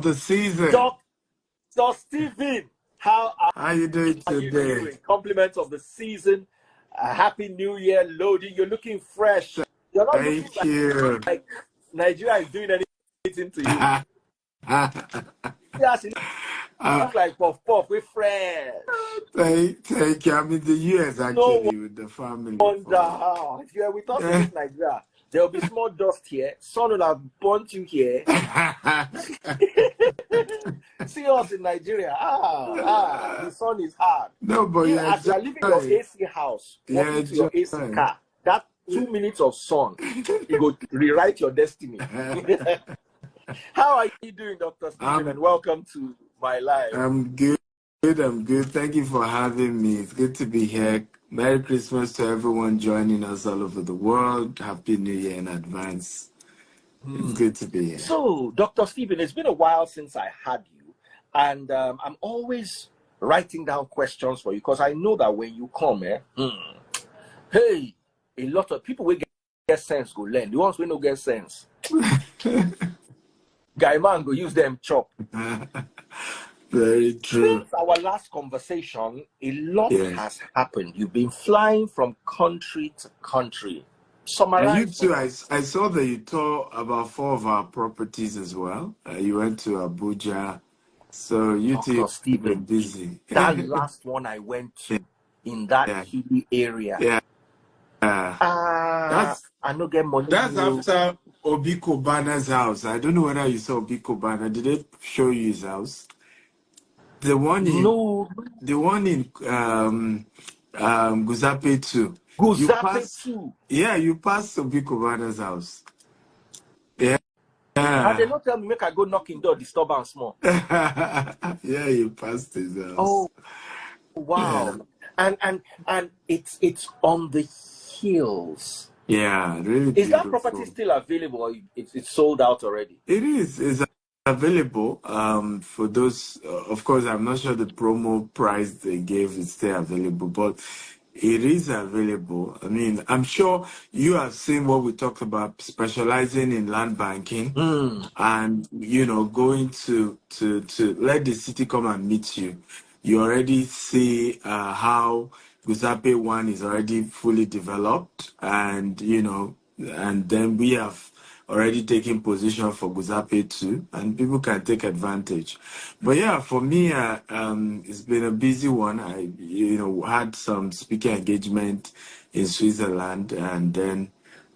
the season. Dr. Stephen, how How you doing are you today? doing? Compliments of the season. Happy New Year, loading. You're looking fresh. You're not looking Thank you. like Nigeria is doing anything to you. Yeah, she look like Puff Puff. We're fresh. thank you. I'm in the US No actually with the family. wonder how. If you're with us in this Nigeria, there will be small dust here. Sun will have burnt you here. See us in Nigeria. The sun is hard. No, but You, yeah, as you are leaving your AC house, walking to your AC car, that 2 minutes of sun, you go rewrite your destiny. How are you doing, Dr. Stephen? And welcome to my life. I'm good. I'm good. Thank you for having me. It's good to be here. Merry Christmas to everyone joining us all over the world. Happy New Year in advance. It's good to be here. So, Dr. Stephen, it's been a while since I had you, and I'm always writing down questions for you because I know that when you come, hey, a lot of people will get sense go learn. The ones who don't get sense, guy man go use them chop. Very true. Since our last conversation, a lot has happened. You've been flying from country to country. Summarize. And you too, I saw that you told about 4 of our properties as well. You went to Abuja. So you too have been busy. That last one I went to in that hilly area. I don't get money. That's after Obi Kobana's house. I don't know whether you saw Obi Kobana. Did they show you his house? The one in Guzape 2. Guzape 2. Yeah, you passed Obi Kobana's house. And they not tell me make I go knock in door, disturb and small. Yeah, you passed his house. Oh wow. Yeah. And it's on the hills. Yeah, really. Is that property still available or it's sold out already? It is. It's available. For those, of course, I'm not sure the promo price they gave is still available, but it is available. I mean, I'm sure you have seen what we talked about, specializing in land banking and, you know, going to let the city come and meet you. You already see how Guzape 1 is already fully developed, and, you know, and then we have already taken position for Guzape 2, and people can take advantage. But yeah, for me, it's been a busy one. I, had some speaking engagement in Switzerland, and then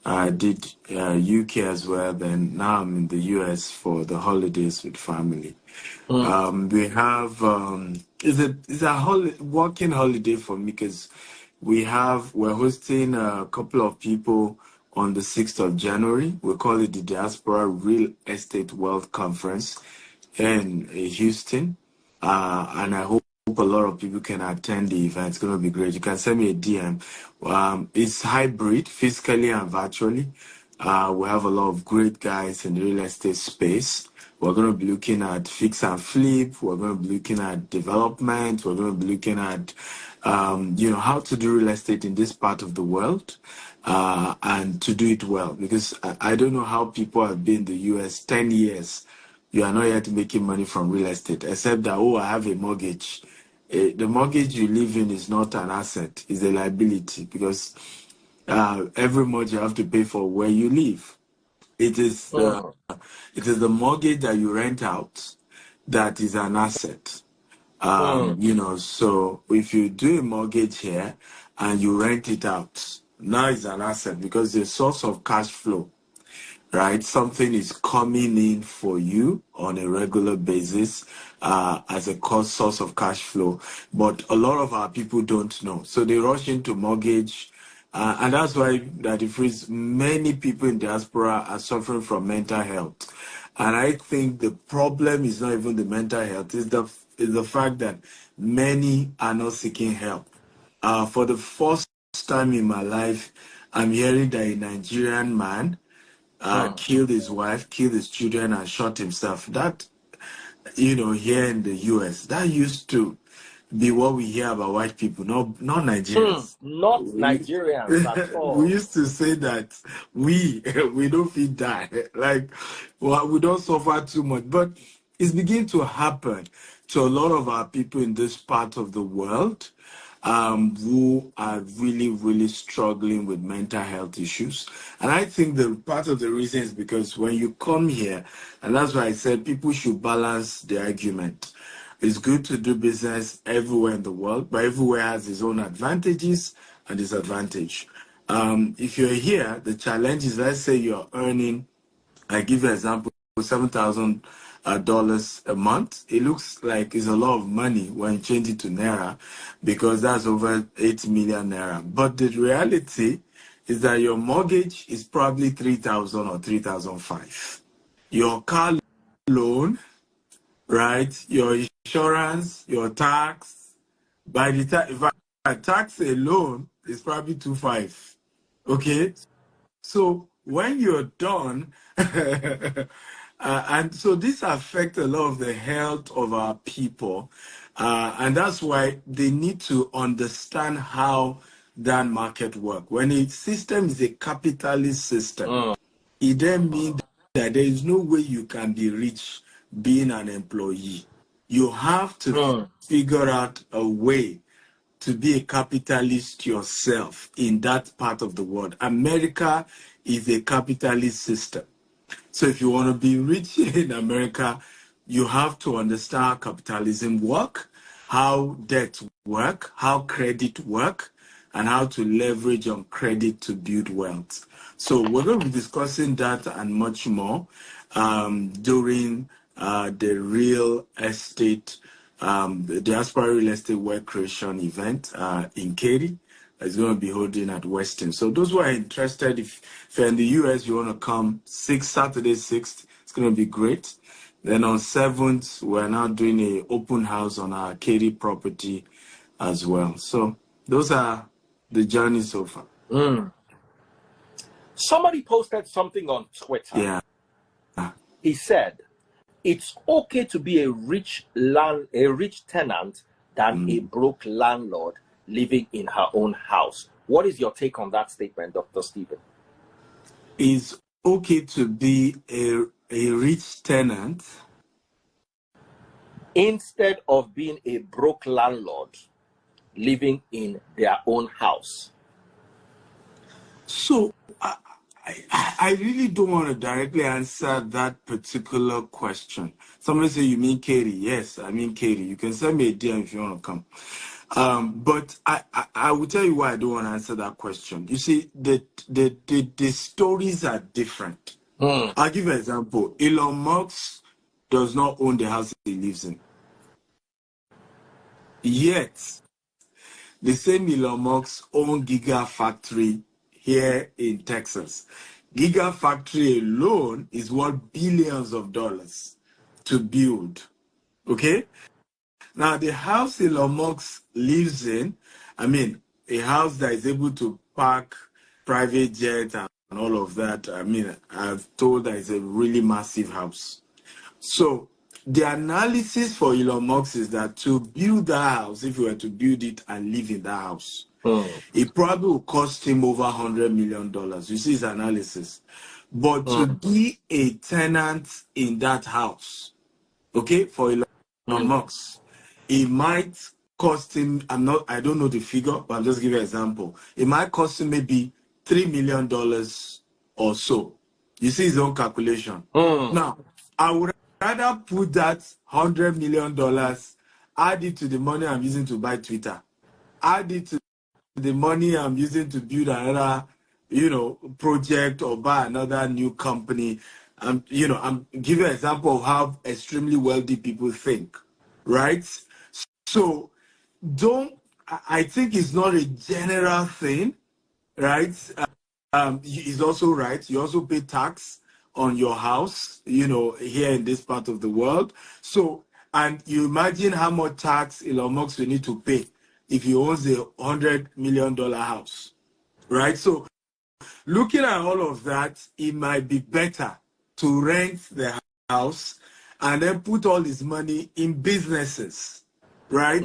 I did UK as well. Then now I'm in the US for the holidays with family. We have it's a working holiday for me because we're hosting a couple of people on the 6th of January. We call it the Diaspora Real Estate Wealth Conference in Houston. And I hope a lot of people can attend the event. It's going to be great. You can send me a DM. It's hybrid, physically and virtually. We have a lot of great guys in the real estate space. We're going to be looking at fix and flip. We're going to be looking at development. We're going to be looking at, how to do real estate in this part of the world. And to do it well, because I don't know how people have been in the US 10 years. You are not yet making money from real estate, except that, I have a mortgage. The mortgage you live in is not an asset, it's a liability, because every month you have to pay for where you live. It is the mortgage that you rent out that is an asset. So if you do a mortgage here and you rent it out, now it's an asset because it's a source of cash flow, right? Something is coming in for you on a regular basis as a source of cash flow. But a lot of our people don't know. So they rush into mortgage. And that's why many people in diaspora are suffering from mental health. And I think the problem is not even the mental health, it's the fact that many are not seeking help. For the first time in my life, I'm hearing that a Nigerian man killed his wife, killed his children, and shot himself. That, here in the US, that used to be what we hear about white people, not Nigerians. Not Nigerians at all. We used to say that we don't feel die. Like, we don't suffer too much. But It's beginning to happen to a lot of our people in this part of the world who are really, really struggling with mental health issues. And I think the part of the reason is because when you come here, and that's why I said people should balance the argument. It's good to do business everywhere in the world, but everywhere has its own advantages and disadvantage. If you're here, the challenge is, let's say you're earning, I give you an example, $7,000 a month. It looks like it's a lot of money when you change it to naira, because that's over 8 million naira. But the reality is that your mortgage is probably 3,000 or 3,005. Your car loan, right? Your insurance, your tax. By the time, if I tax alone, is probably 2.5. Okay, so when you're done, and so this affects a lot of the health of our people, and that's why they need to understand how that market work. When a system is a capitalist system, it then means that there is no way you can be rich being an employee. You have to figure out a way to be a capitalist yourself in that part of the world. America is a capitalist system. So if you want to be rich in America, you have to understand how capitalism work, how debt work, how credit work, and how to leverage on credit to build wealth. So we're going to be discussing that and much more during the real estate, the Diaspora Real Estate Wealth Creation event in Katy. It's going to be holding at Weston. So those who are interested, if you're in the US, you want to come Saturday 6th, it's going to be great. Then on 7th, we're now doing an open house on our Katy property as well. So those are the journeys so far. Somebody posted something on Twitter. Yeah. He said, it's okay to be a rich tenant than a broke landlord living in her own house. What is your take on that statement, Dr. Stephen? It's okay to be a rich tenant instead of being a broke landlord living in their own house. So I really don't want to directly answer that particular question. Somebody say, you mean Katy? Yes, I mean Katy. You can send me a DM if you want to come. But I will tell you why I don't want to answer that question. You see, the stories are different. I'll give you an example. Elon Musk does not own the house he lives in. Yet, the same Elon Musk owns Gigafactory here in Texas. Gigafactory alone is worth billions of dollars to build. Okay? Now, the house Elon Musk lives in, I mean, a house that is able to park private jets and all of that, I mean, I've told that it's a really massive house. So the analysis for Elon Musk is that to build that house, if you were to build it and live in that house, it probably will cost him over $100 million. You see his analysis. But to be a tenant in that house, okay, for Elon Musk, it might cost him, I don't know the figure, but I'm just giving you an example. It might cost him maybe $3 million or so. You see his own calculation. Now, I would rather put that $100 million, add it to the money I'm using to buy Twitter, add it to the money I'm using to build another, project or buy another new company. I'm giving an example of how extremely wealthy people think, right? So I think it's not a general thing, right? He's also right. You also pay tax on your house, here in this part of the world. So, and you imagine how much tax Elon Musk will need to pay if he owns a $100 million house, right? So, looking at all of that, it might be better to rent the house and then put all his money in businesses, right?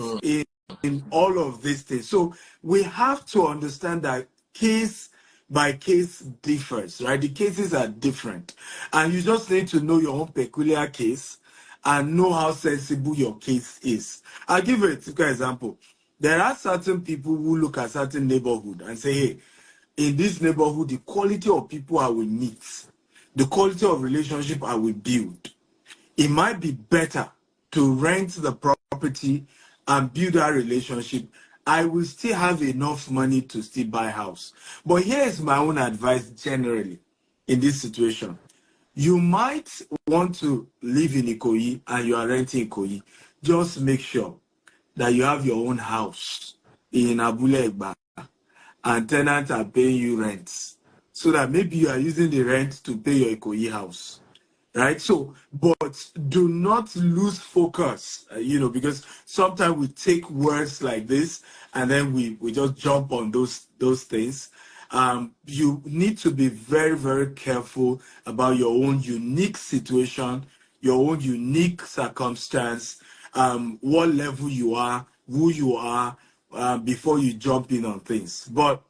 In all of these things. So we have to understand that case by case differs, right? The cases are different. And you just need to know your own peculiar case and know how sensible your case is. I'll give you a typical example. There are certain people who look at certain neighborhood and say, hey, in this neighborhood, the quality of people I will meet, the quality of relationship I will build, it might be better to rent the property and build that relationship. I will still have enough money to still buy a house. But here is my own advice generally in this situation. You might want to live in Ikoyi and you are renting Ikoyi. Just make sure that you have your own house in Abule Egba and tenants are paying you rents. So that maybe you are using the rent to pay your Ikoyi house. Right? So, but do not lose focus, because sometimes we take words like this and then we just jump on those things. You need to be very, very careful about your own unique situation, your own unique circumstance, what level you are, who you are, before you jump in on things. But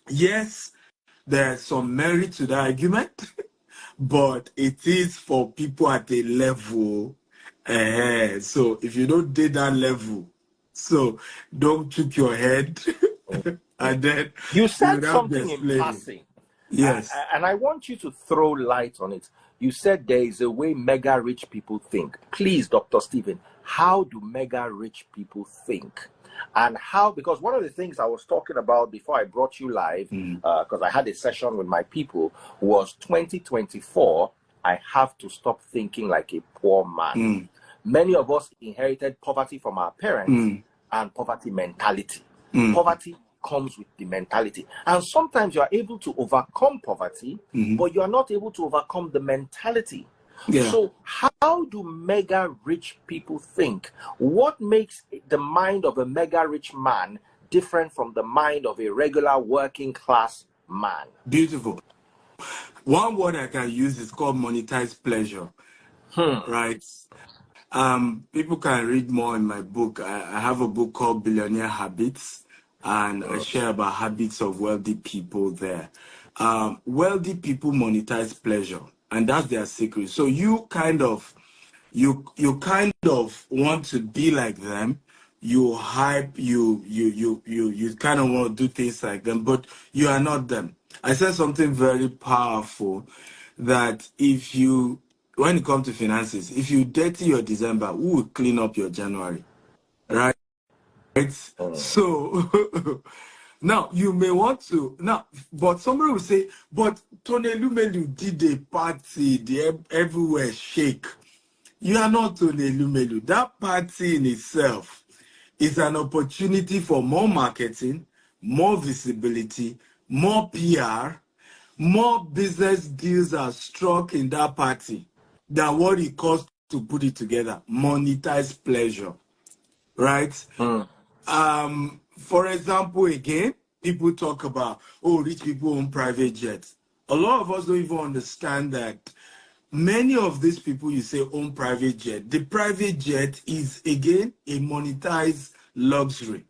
yes, there's some merit to the argument. But it is for people at a level. So if you don't date that level, so don't took your head and then You you said would have to something in explain it. passing, Yes. and I want you to throw light on it. You said there is a way mega rich people think. Please, Dr. Stephen, how do mega rich people think? And how, because one of the things I was talking about before I brought you live, because I had a session with my people, was 2024, I have to stop thinking like a poor man. Many of us inherited poverty from our parents and poverty mentality. Poverty comes with the mentality. And sometimes you are able to overcome poverty, but you are not able to overcome the mentality. Yeah. So how do mega rich people think? What makes the mind of a mega rich man different from the mind of a regular working class man? Beautiful. One word I can use is called monetized pleasure. Right? People can read more in my book. I have a book called Billionaire Habits, and I share about habits of wealthy people there. Wealthy people monetize pleasure, and that's their secret. So you kind of want to be like them. You hype, you kind of want to do things like them, but you are not them. I said something very powerful, that when it comes to finances, if you dirty your December, who will clean up your January? Right? So now you may want to but somebody will say, but Tony Lumelu did a party, everywhere shake. You are not Tony Lumelu. That party in itself is an opportunity for more marketing, more visibility, more PR, more business deals are struck in that party than what it costs to put it together. Monetize pleasure, right? For example, again, people talk about, oh, rich people own private jets. A lot of us don't even understand that many of these people you say own private jet. The private jet is, again, a monetized luxury.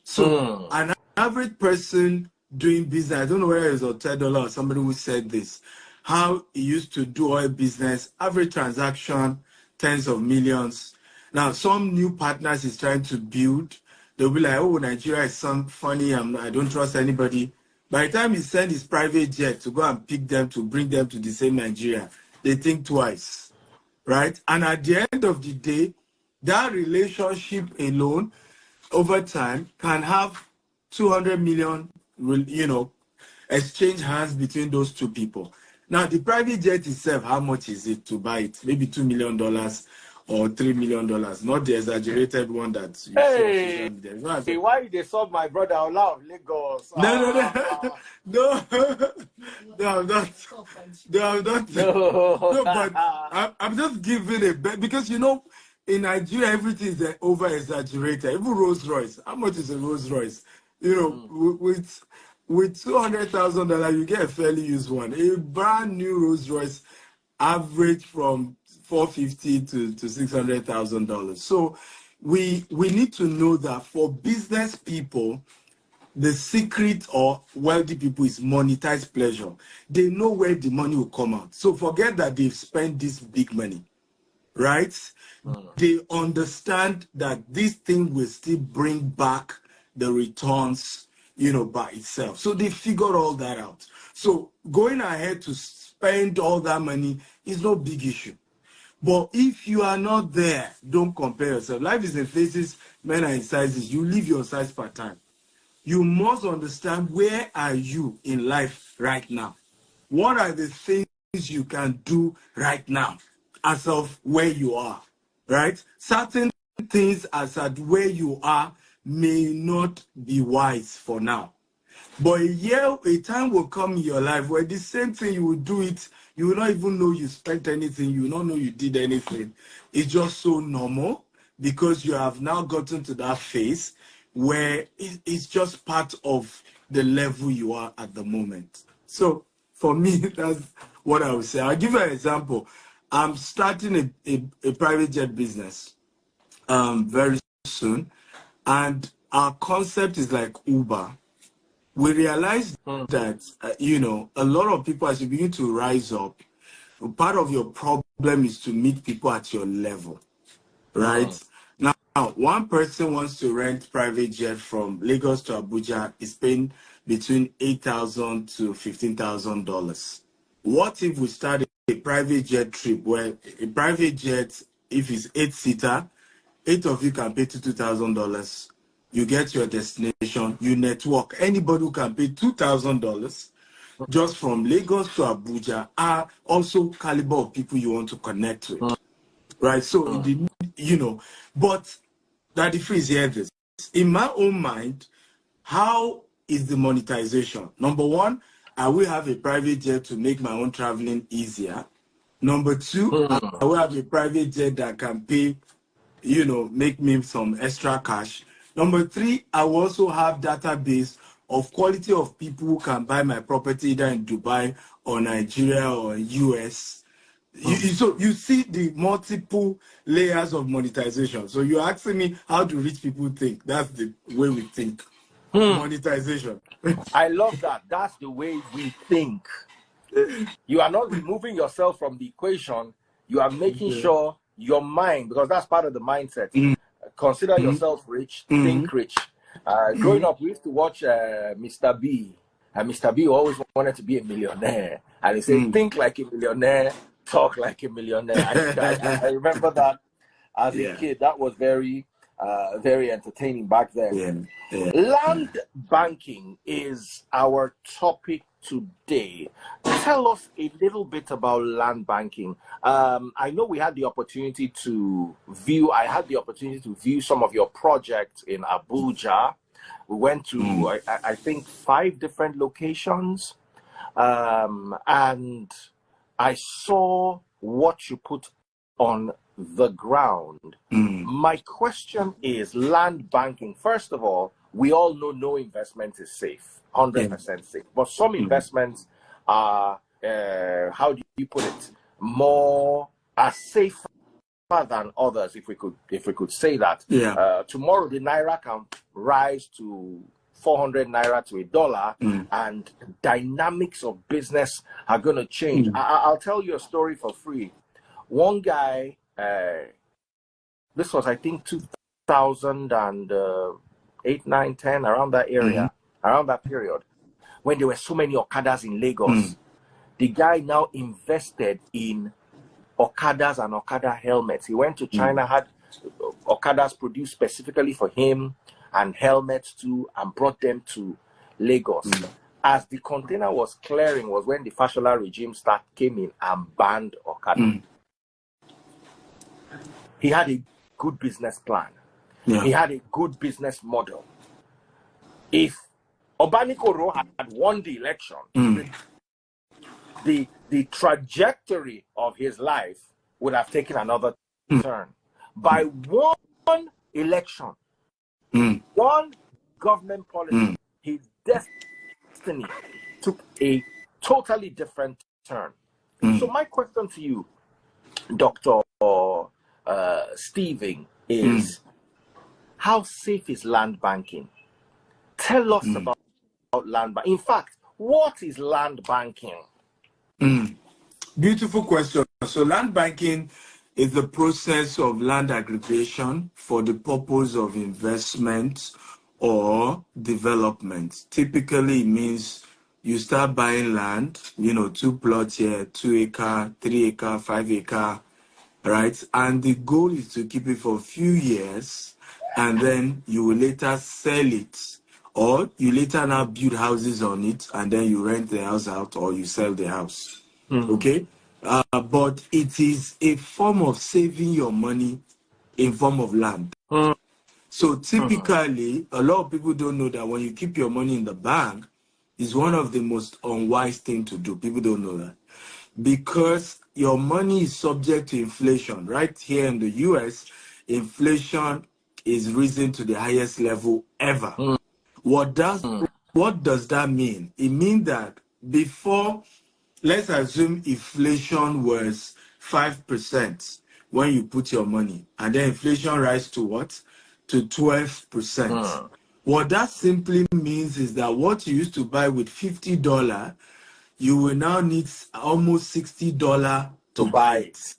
So an average person doing business, I don't know whether it's $10 or somebody who said this, how he used to do oil business, average transaction, tens of millions. Now, some new partners is trying to build. They'll be like, oh, Nigeria is some funny, I don't trust anybody. By the time he send his private jet to go and pick them, to bring them to the same Nigeria, they think twice, right? And at the end of the day, that relationship alone over time can have 200 million, exchange hands between those two people. Now, the private jet itself, how much is it to buy it? Maybe $2 million or $3 million, not the exaggerated one that you see on social media. Hey, why they saw my brother Ola of Lagos? No, no, I'm not. No, I'm not. No. No, but I'm just giving a bet because in Nigeria everything is over exaggerated. Even Rolls Royce, how much is a Rolls Royce? With $200,000, you get a fairly used one. A brand new Rolls Royce, average from $450 to $600,000. So we need to know that for business people, the secret of wealthy people is monetized pleasure. They know where the money will come out. So forget that they've spent this big money. right? They understand that this thing will still bring back the returns, by itself. So they figured all that out. So going ahead to spend all that money is no big issue. But if you are not there, don't compare yourself. Life is in phases, men are in sizes. You live your size per time. You must understand, where are you in life right now? What are the things you can do right now as of where you are, right? Certain things as at where you are may not be wise for now. But a time will come in your life where the same thing, you will do it. You will not even know you spent anything. You will not know you did anything. It's just so normal, because you have now gotten to that phase where it's just part of the level you are at the moment. So for me, that's what I would say. I'll give you an example. I'm starting a private jet business very soon. And our concept is like Uber. We realized that, a lot of people, as you begin to rise up, part of your problem is to meet people at your level, right? Now, one person wants to rent private jet from Lagos to Abuja is paying between $8,000 to $15,000. What if we start a private jet trip where a private jet, if it's 8-seater, 8 of you can pay $2,000. You get your destination, you network. Anybody who can pay $2,000 just from Lagos to Abuja are also caliber of people you want to connect with, right? So, but that the freeze here this. In my own mind, how is the monetization? Number one, I will have a private jet to make my own traveling easier. Number two, I will have a private jet that can pay, make me some extra cash. Number three, I will also have database of quality of people who can buy my property either in Dubai or Nigeria or US. So you see the multiple layers of monetization. So you're asking me, how do rich people think? That's the way we think. Monetization. I love that. That's the way we think. You are not removing yourself from the equation. You are making sure your mind, because that's part of the mindset. Consider yourself rich, think rich. Growing up, we used to watch Mr. B. And Mr. B always wanted to be a millionaire. And he said, think like a millionaire, talk like a millionaire. I remember that as a kid. That was very, very entertaining back then. Land banking is our topic today. Tell us a little bit about land banking. I know we had the opportunity to view, I had the opportunity to view some of your projects in Abuja. We went to, I think, 5 different locations. And I saw what you put on the ground. My question is, land banking. First of all, we all know no investment is safe, 100% safe. But some investments are, how do you put it, more are safer than others, if we could say that. Tomorrow the naira can rise to 400 naira to $1, and dynamics of business are going to change. I'll tell you a story for free. One guy, this was, I think, 2008, 9, 10, around that area, around that period, when there were so many Okadas in Lagos. The guy now invested in Okadas and Okada helmets. He went to China, had Okadas produced specifically for him, and helmets too, and brought them to Lagos. As the container was clearing was when the Fashola regime came in and banned Okada. He had a good business plan. He had a good business model. If Obanikoro had won the election, the trajectory of his life would have taken another turn. By one election, one government policy, his destiny took a totally different turn. So my question to you, Dr. Stephen, is how safe is land banking? Tell us about land banking. In fact, what is land banking? Beautiful question. So land banking is the process of land aggregation for the purpose of investment or development. Typically, it means you start buying land, 2 plots here, 2 acre, 3 acre, 5 acre, right? And the goal is to keep it for a few years, and then you will later sell it, or you later now build houses on it, and then you rent the house out or you sell the house. Okay? But it is a form of saving your money in form of land. So typically, a lot of people don't know that when you keep your money in the bank, is one of the most unwise thing to do. People don't know that. Because your money is subject to inflation. Right here in the US, inflation is risen to the highest level ever. What does that mean? It means that before, let's assume inflation was 5% when you put your money, and then inflation rise to what? To 12%. What that simply means is that what you used to buy with $50, you will now need almost $60 to buy it.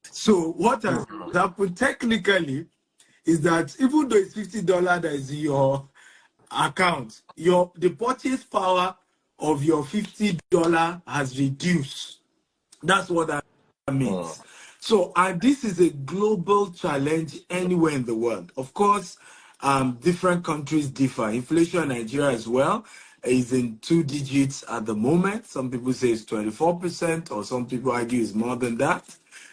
So what has happened technically is that even though it's $50 that is in your account, the purchase power of your $50 has reduced. That's what that means. So, and this is a global challenge anywhere in the world. Of course, different countries differ. Inflation in Nigeria as well is in 2 digits at the moment. Some people say it's 24%, or some people argue it's more than that.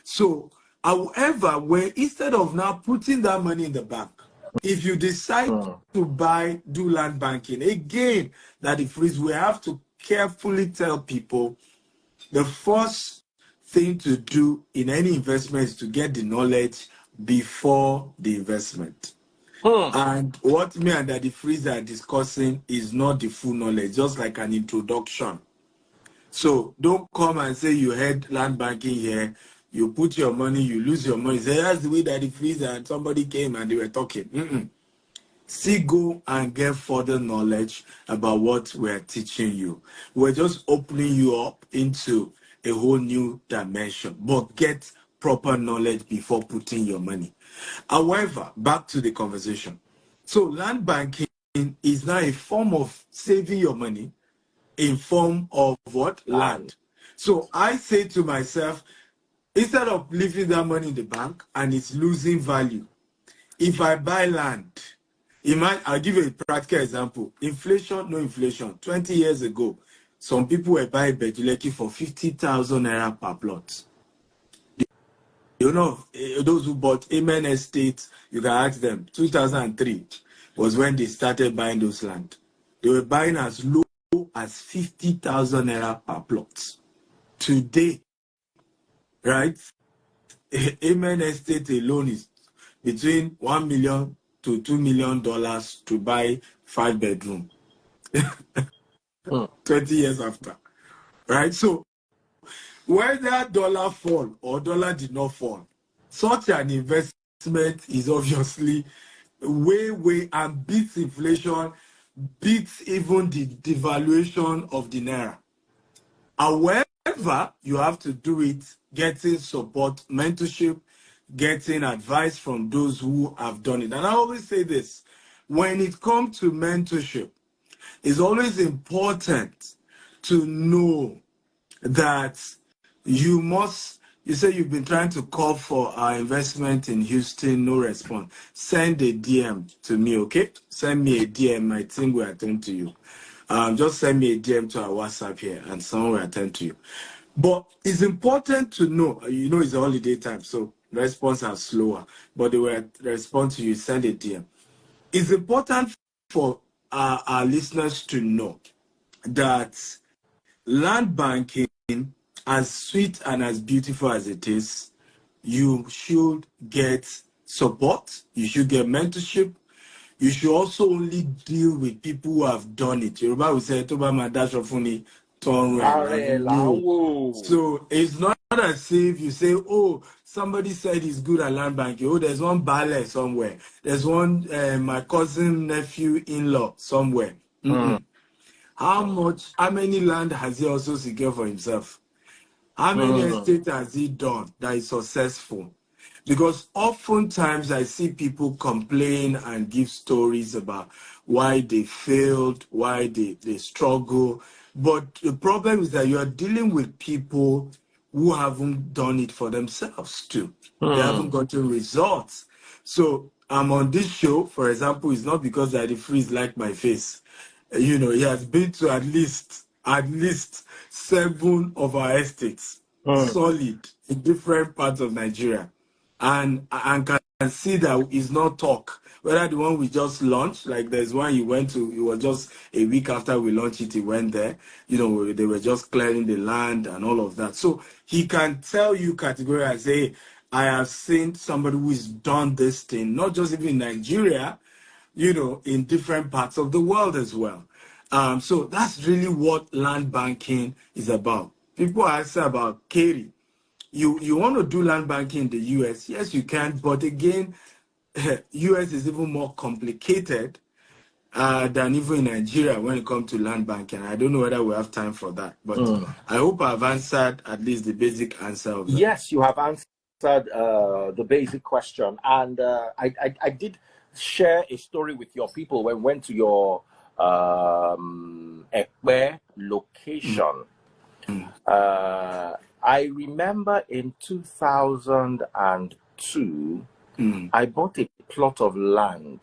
So, however, when instead of now putting that money in the bank, if you decide to do land banking, again, that it frees, we have to carefully tell people the first thing to do in any investment is to get the knowledge before the investment. And what me and Daddy Freeze are discussing is not the full knowledge, just like an introduction. So don't come and say you had land banking here, you put your money, you lose your money. Say that's the way Daddy Freeze and somebody came and they were talking. See, go and get further knowledge about what we're teaching you. We're just opening you up into a whole new dimension, but get proper knowledge before putting your money. However, back to the conversation. So land banking is now a form of saving your money in form of what? Land. So I say to myself, instead of leaving that money in the bank and it's losing value, if I buy land, I'll give you a practical example. Inflation, no inflation. 20 years ago, some people were buying Betuleki for 50,000 naira per plot. Those who bought Amen Estate, you can ask them, 2003 was when they started buying those land. They were buying as low as 50,000 naira per plot. Today, right, Amen Estate alone is between $1 million to $2 million to buy 5-bedroom. 20 years after, right? So whether dollar fall or dollar did not fall, such an investment is obviously way and beats inflation, beats even the devaluation of the naira. However, you have to do it getting support, mentorship, getting advice from those who have done it. And I always say this, when it comes to mentorship, it's always important to know that you say you've been trying to call for our investment in Houston, no response. Send a DM to me, okay? Send me a DM, my team will attend to you. Just send me a DM to our WhatsApp here and someone will attend to you. But it's important to know, it's a holiday time, so response are slower, but they will respond to you, send a DM. It's important for our listeners to know that land banking, as sweet and as beautiful as it is, you should get support, you should get mentorship, you should also only deal with people who have done it. Yoruba will say, Toba Madashofuni, no. So it's not as if you say, oh, somebody said he's good at land banking. Oh, there's one Bale somewhere. There's one, my cousin, nephew, in-law somewhere. How many land has he also secured for himself? How many estates has he done that is successful? Because oftentimes I see people complain and give stories about why they failed, why they struggle. But the problem is that you are dealing with people who haven't done it for themselves too. They haven't gotten results. So I'm on this show, for example, it's not because Daddy Freeze like my face. He has been to at least 7 of our estates, solid in different parts of Nigeria, and can see that it's not talk. Whether the one we just launched, like there's one he went to, it was just a week after we launched it, he went there. They were just clearing the land and all of that. So he can tell you categorically and say, I have seen somebody who's done this thing, not just even in Nigeria, in different parts of the world as well. So that's really what land banking is about. People ask about Katie. You want to do land banking in the US? Yes, you can, but again, US is even more complicated than even in Nigeria when it comes to land banking. I don't know whether we have time for that, but I hope I've answered at least the basic answer of that. Yes, you have answered the basic question, and I did share a story with your people when we went to your Ekpe location. I remember in 2002, I bought a plot of land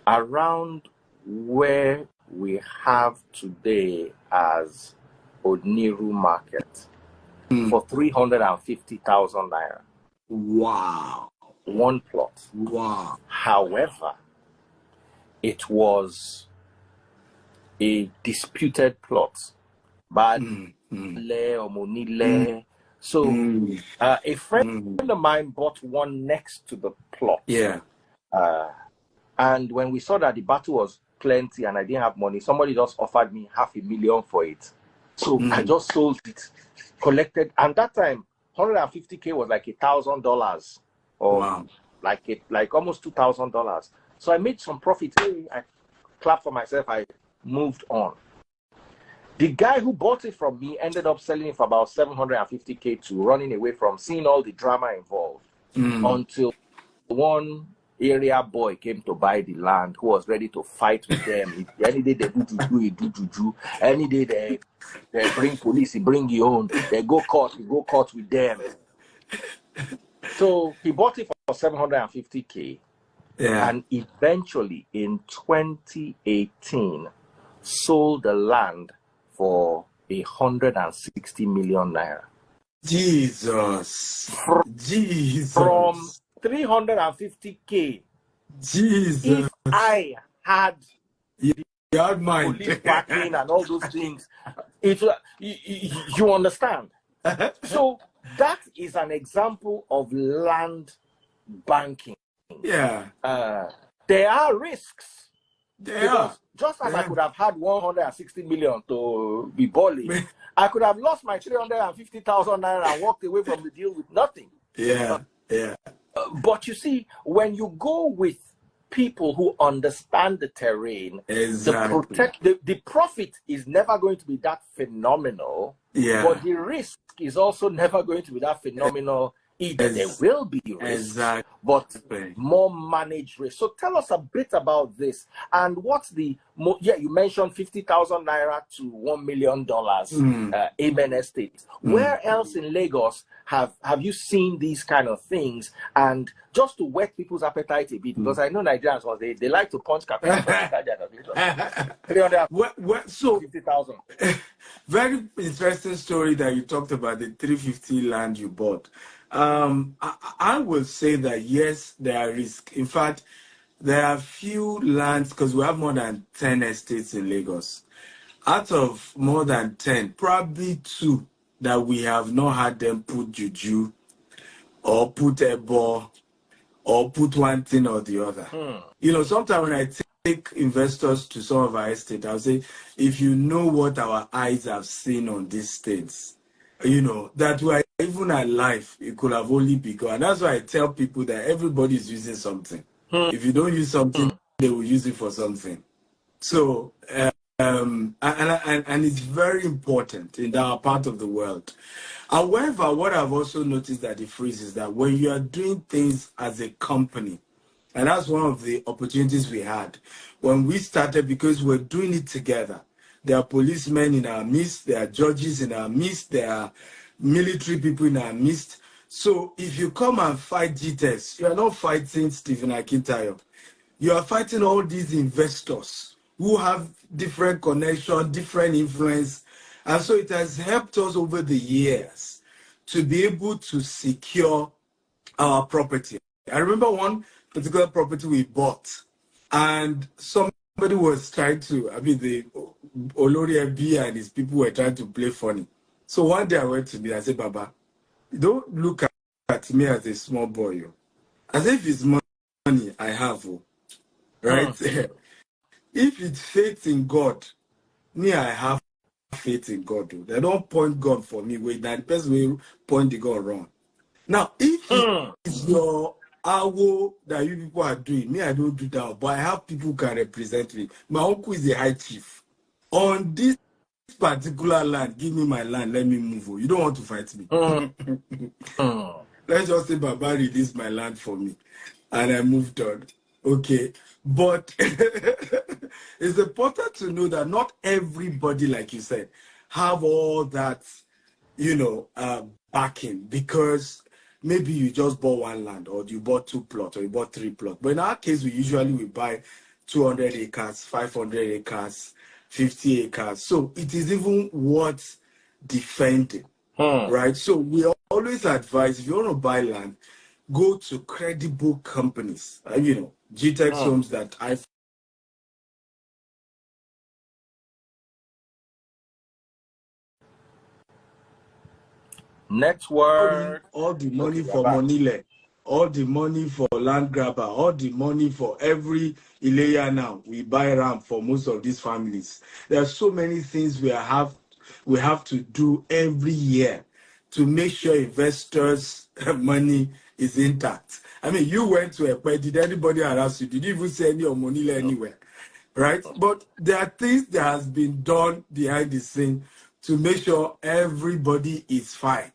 around where we have today as Oniru Market for 350,000 naira. Wow. One plot. Wow. However, it was a disputed plot. But so a friend of mine bought one next to the plot. Yeah. And when we saw that the battle was plenty and I didn't have money, somebody just offered me 500,000 for it. So I just sold it, collected, and that time 150K was like $1,000 or like almost $2,000. So I made some profit. I clapped for myself. I moved on. The guy who bought it from me ended up selling it for about 750K to running away from seeing all the drama involved until one area boy came to buy the land who was ready to fight with them. Any day they do juju, he do juju. Any day they bring police, he bring your own. They go court, he go court with them. So he bought it for 750K. Yeah. And eventually in 2018 sold the land for 160 million naira. Jesus. From 350K. Jesus. If I had mind police backing and all those things, you understand? So that is an example of land banking. Yeah. There are risks. Because just as I could have had 160 million to be balling, I could have lost my 350,000 naira and walked away from the deal with nothing. Yeah. But you see, when you go with people who understand the terrain, exactly. the profit is never going to be that phenomenal. Yeah. But the risk is also never going to be that phenomenal either. There will be risks, but more managed risk. So tell us a bit about this and what's the you mentioned 50,000 naira to $1 million Amen Estates. Where else in Lagos have you seen these kind of things? And just to whet people's appetite a bit, because I know Nigerians they like to punch capital. 350,000. Very interesting story that you talked about, the 350 land you bought. I will say that yes, there are risks. In fact, there are few lands, because we have more than 10 estates in Lagos. Out of more than 10, probably 2 that we have not had them put juju or put a ball or put one thing or the other. Sometimes when I take investors to some of our estates, I'll say, if you know what our eyes have seen on these things, that we are even alive, it could have only begun. And that's why I tell people that everybody is using something. If you don't use something, they will use it for something. So and it's very important in our part of the world. However, what I've also noticed that it freezes that when you are doing things as a company, and that's one of the opportunities we had when we started because we're doing it together. There are policemen in our midst, there are judges in our midst, there are military people in our midst. So if you come and fight GTES, you are not fighting Stephen Akintayo. You are fighting all these investors who have different connections, different influence. And so it has helped us over the years to be able to secure our property. I remember one particular property we bought, and somebody was trying to, the Olori FB and his people were trying to play funny. So one day I went to me, I said, Baba, don't look at me as a small boy. As if it's money I have, right? If it's faith in God, me, I have faith in God. They don't point God for me. Wait, that the person will point the God wrong. Now, if it's your hour that you people are doing, me, I don't do that, but I have people who can represent me. My uncle is the high chief. On this particular land, give me my land, let me move. You don't want to fight me. Let's just say Baba released my land for me and I moved on. Okay. But it's important to know that not everybody, like you said, have all that, backing, because maybe you just bought one land or you bought 2 plots or you bought 3 plots. But in our case, we buy 200 acres, 500 acres, 50 acres. So it is even worth defending, right? So we always advise, if you want to buy land, go to credible companies. GTEX Homes that I network. all the money for Monile, all the money for land grabber, all the money for every Ileya now. We buy RAM for most of these families. There are so many things we have to do every year to make sure investors' money is intact. You went to Ekpe, did anybody harass you? Did you even see any of Monile anywhere? Right? But there are things that has been done behind the scene to make sure everybody is fine,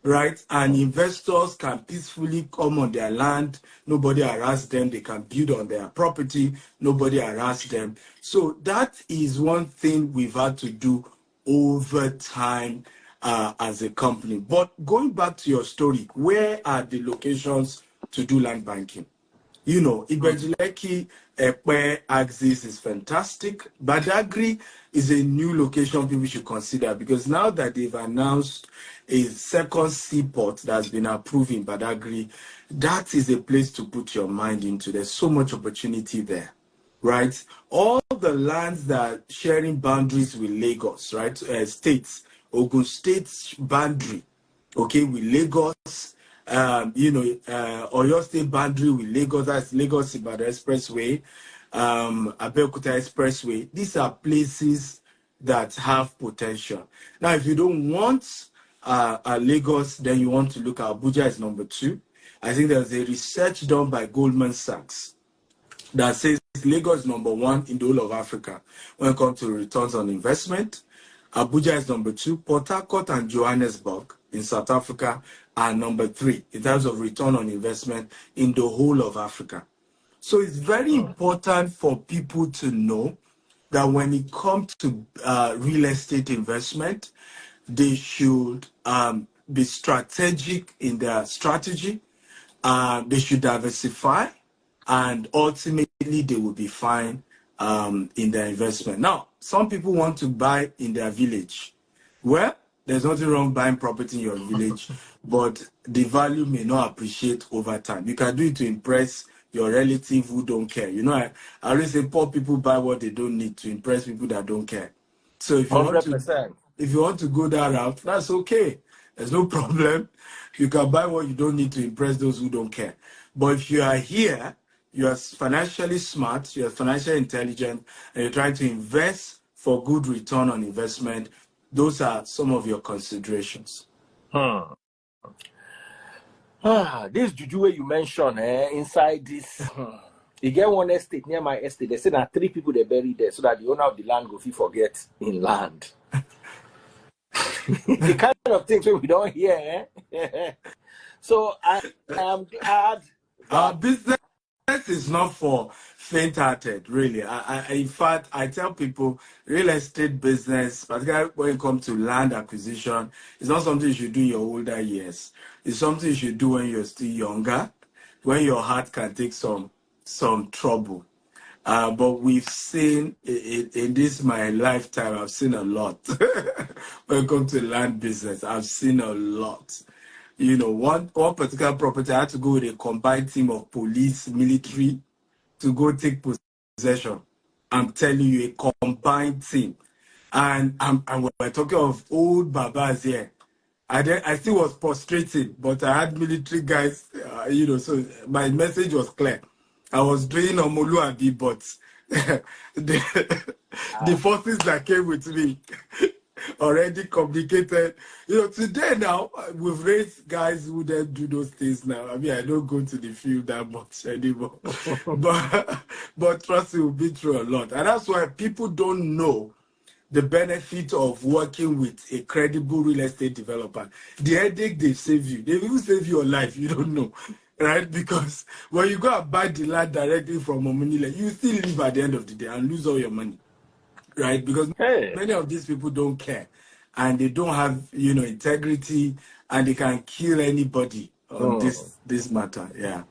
right? And investors can peacefully come on their land. Nobody harass them. They can build on their property. Nobody harass them. So that is one thing we've had to do over time as a company. But going back to your story, where are the locations to do land banking? Ibejuleki, Ekpe axis is fantastic. Badagry is a new location people should consider, because now that they've announced a second seaport that's been approved in Badagry, that is a place to put your mind into. There's so much opportunity there, right? All the lands that are sharing boundaries with Lagos, right? States, Ogun State's boundary, okay, with Lagos, Oyo State boundary with Lagos, that's Lagos Ibadan Expressway, Abeokuta Expressway. These are places that have potential. Now, if you don't want Lagos, then you want to look at Abuja is number 2. I think there's a research done by Goldman Sachs that says Lagos is number 1 in the whole of Africa when it comes to returns on investment. Abuja is number 2. Port Harcourt and Johannesburg in South Africa are number 3 in terms of return on investment in the whole of Africa. So it's very important for people to know that when it comes to real estate investment, they should be strategic in their strategy. They should diversify, and ultimately they will be fine in their investment. Now, some people want to buy in their village. Well, there's nothing wrong buying property in your village, but the value may not appreciate over time. You can do it to impress your relative who don't care. I always say poor people buy what they don't need to impress people that don't care. So if you 100%. want to go that route, that's okay. There's no problem. You can buy what you don't need to impress those who don't care. But if you are here, you are financially smart, you are financially intelligent, and you're trying to invest for good return on investment, those are some of your considerations. This juju you mentioned inside this You get one estate near my estate. They say that 3 people they buried there so that the owner of the land go forget in land. The kind of things we don't hear. Eh? So I am glad Our that business is not for faint-hearted, really. In fact, I tell people real estate business, particularly when it comes to land acquisition, is not something you should do in your older years. It's something you should do when you're still younger, when your heart can take some trouble. But we've seen in this my lifetime, I've seen a lot. When it comes to land business, I've seen a lot. You know, one particular property, I had to go with a combined team of police, military to go take possession. I'm telling you, a combined team. And we're talking of old babas here. I still was frustrated, but I had military guys, so my message was clear. I was doing Omoluabi, but the forces that came with me already communicated. Today now, we've raised guys who don't do those things now. I mean, I don't go to the field that much anymore. but trust me, we've been through a lot. And that's why people don't know the benefit of working with a credible real estate developer. The headache they save you, they will save your life. You don't know, right? Because when you go and buy the land directly from Omunile, you still live at the end of the day and lose all your money, right? Because hey. many of these people don't care and they don't have, integrity, and they can kill anybody on this matter. Yeah.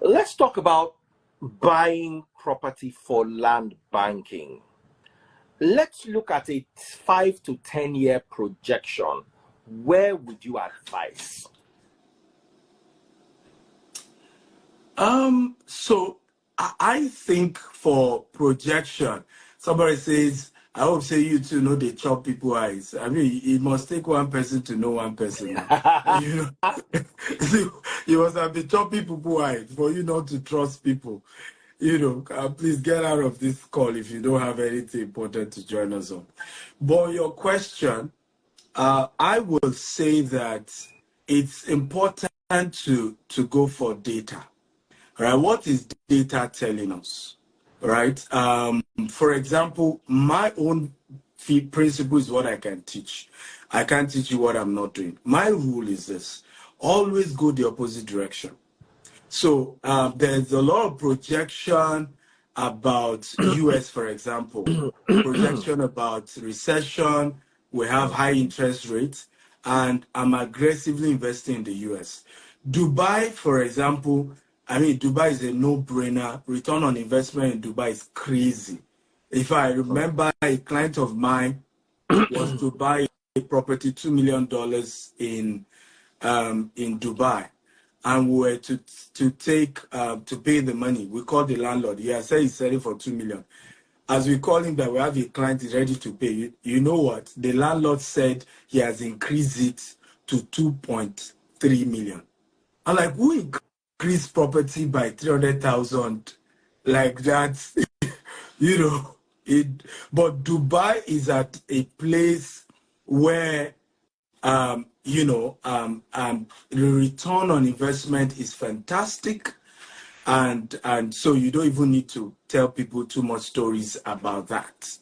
Let's talk about buying property for land banking. Let's look at a 5 to 10 year projection. Where would you advise? So I think for projection, somebody says, I hope say you two know they chop people eyes. I mean, it must take one person to know one person now. You must have been chopping people eyes for you not to trust people. Please get out of this call if you don't have anything important to join us on. But your question, I will say that it's important to go for data. Right? What is data telling us? Right? For example, my own principle is what I can teach. I can't teach you what I'm not doing. My rule is this: always go the opposite direction. So there's a lot of projection about US, for example, projection about recession. We have high interest rates, and I'm aggressively investing in the US. Dubai, for example, I mean, Dubai is a no-brainer. Return on investment in Dubai is crazy. If I remember, a client of mine was to buy a property, $2 million in Dubai, and we were to pay the money. We called the landlord. He had said he's selling for 2 million. As we call him that we have a client is ready to pay. You know what? The landlord said he has increased it to 2.3 million. I'm like, who increased property by 300,000 like that? But Dubai is at a place where the return on investment is fantastic, and so you don't even need to tell people too much stories about that.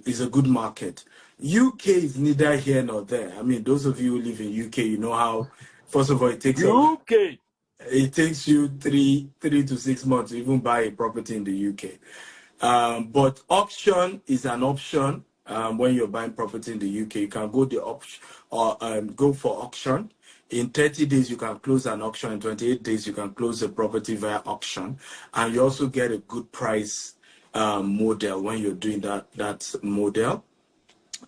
It's a good market. UK is neither here nor there. I mean, those of you who live in UK, you know how. First of all, it takes UK. It takes you three to 6 months to even buy a property in the UK. But auction is an option. When you're buying property in the UK, you can go the option or go for auction. In 30 days, you can close an auction. In 28 days, you can close the property via auction, and you also get a good price model when you're doing that model.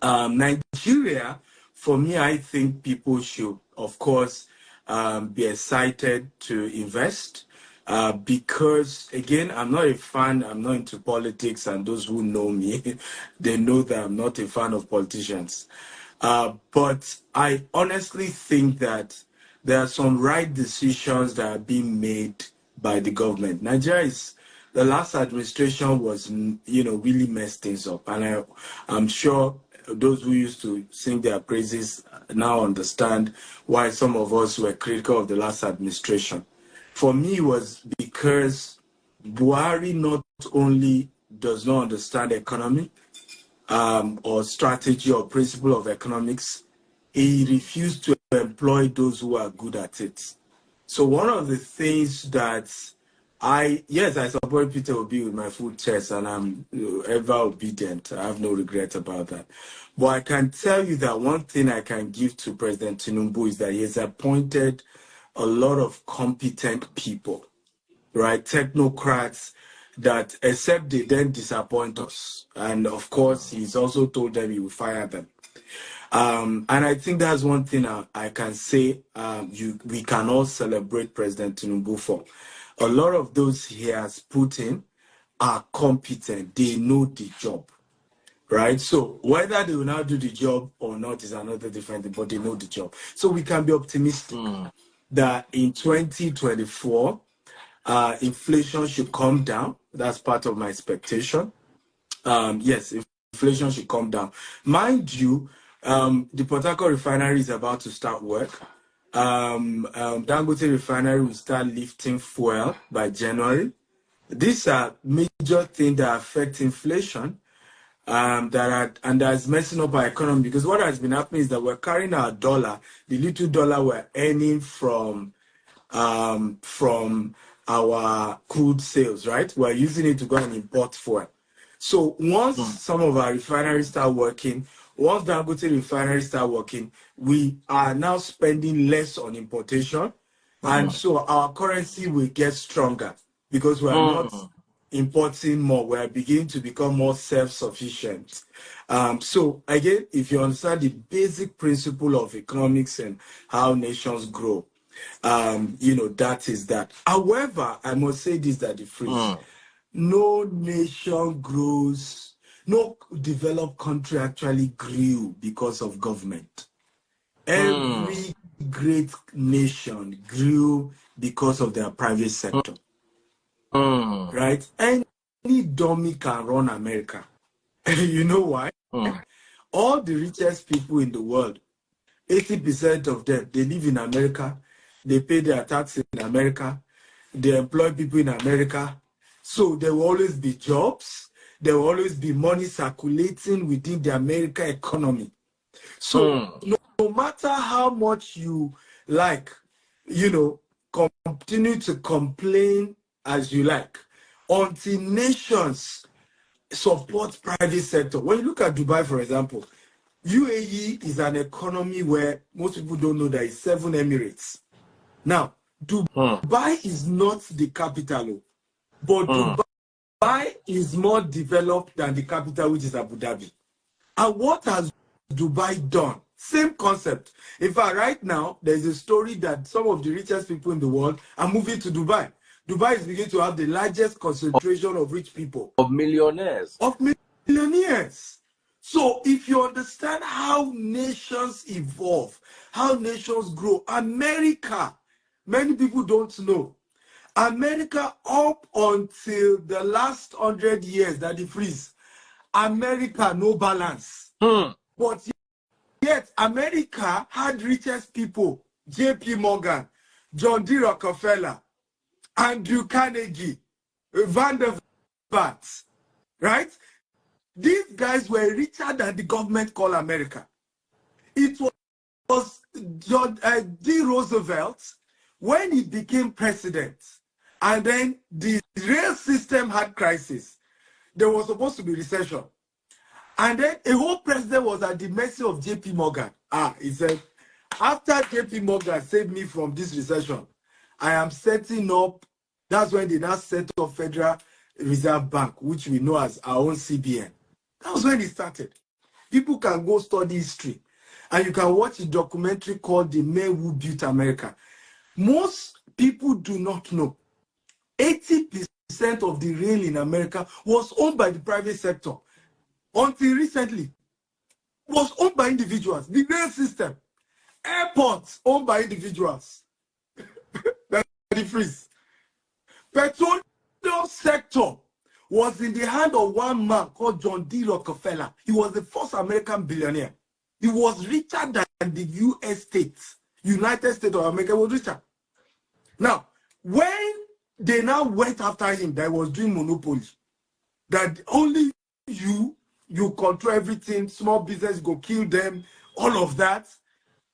Nigeria, for me, I think people should, of course, be excited to invest. Because again, I'm not a fan, I'm not into politics, and those who know me, they know that I'm not a fan of politicians. But I honestly think that there are some right decisions that are being made by the government. The last administration was, really messed things up. And I'm sure those who used to sing their praises now understand why some of us were critical of the last administration. for me was because Buhari not only does not understand economy or strategy or principle of economics, he refused to employ those who are good at it. So one of the things that I support Peter Obi with my full chest, and I'm ever obedient. I have no regret about that. But I can tell you that one thing I can give to President Tinubu is that he has appointed a lot of competent people, right? Technocrats that, except they then disappoint us. And of course, he's also told them he will fire them. And I think that's one thing I can say we can all celebrate President Tinubu for. A lot of those he has put in are competent. They know the job, right? So whether they will now do the job or not is another different thing, but they know the job. So we can be optimistic that in 2024, inflation should come down. That's part of my expectation. Yes, inflation should come down. Mind you, the Port Harcourt refinery is about to start work. Dangote refinery will start lifting fuel by January. These are major things that affect inflation, that's messing up our economy, because what has been happening is that we're carrying our dollar, the little dollar we're earning from our crude sales, right? We're using it to go and import fuel. So once some of our refineries start working, once the Dangote refineries start working, we are now spending less on importation. And so our currency will get stronger because we are not importing more. We are beginning to become more self-sufficient. So again, if you understand the basic principle of economics and how nations grow, that is that. However, I must say this, that the phrase, no nation grows, no developed country actually grew because of government. Every great nation grew because of their private sector. Right? Any dummy can run America. You know why? All the richest people in the world, 80% of them, they live in America. They pay their tax in America. They employ people in America. So there will always be jobs. There will always be money circulating within the American economy. So no matter how much you continue to complain as you like, until nations support private sector. When you look at Dubai, for example, UAE is an economy where most people don't know that it's 7 Emirates. Now, Dubai is not the capital, but Dubai is more developed than the capital, which is Abu Dhabi. And what has Dubai done? Same concept. In fact, right now, there's a story that some of the richest people in the world are moving to Dubai. Dubai is beginning to have the largest concentration of rich people. Of millionaires. So if you understand how nations evolve, how nations grow, America, many people don't know. America, up until the last 100 years that it freeze, America, no balance. But yet, America had richest people, J.P. Morgan, John D. Rockefeller, Andrew Carnegie, Vanderbilt, right? These guys were richer than the government called America. It was John D. Roosevelt, when he became president, and then the rail system had crisis. There was supposed to be recession. And then a whole president was at the mercy of J.P. Morgan. He said, after J.P. Morgan saved me from this recession, I am setting up, that's when they now set up Federal Reserve Bank, which we know as our own CBN. That was when it started. People can go study history. And you can watch a documentary called The Men Who Built America. Most people do not know 80% of the rail in America was owned by the private sector. Until recently, was owned by individuals. The rail system, airports owned by individuals. That's the freeze. Petroleum sector was in the hand of one man called John D. Rockefeller. He was the first American billionaire. He was richer than the U.S. states. United States of America was richer. Now, when they now went after him, that was doing monopoly, that only you control everything, small business go kill them, all of that,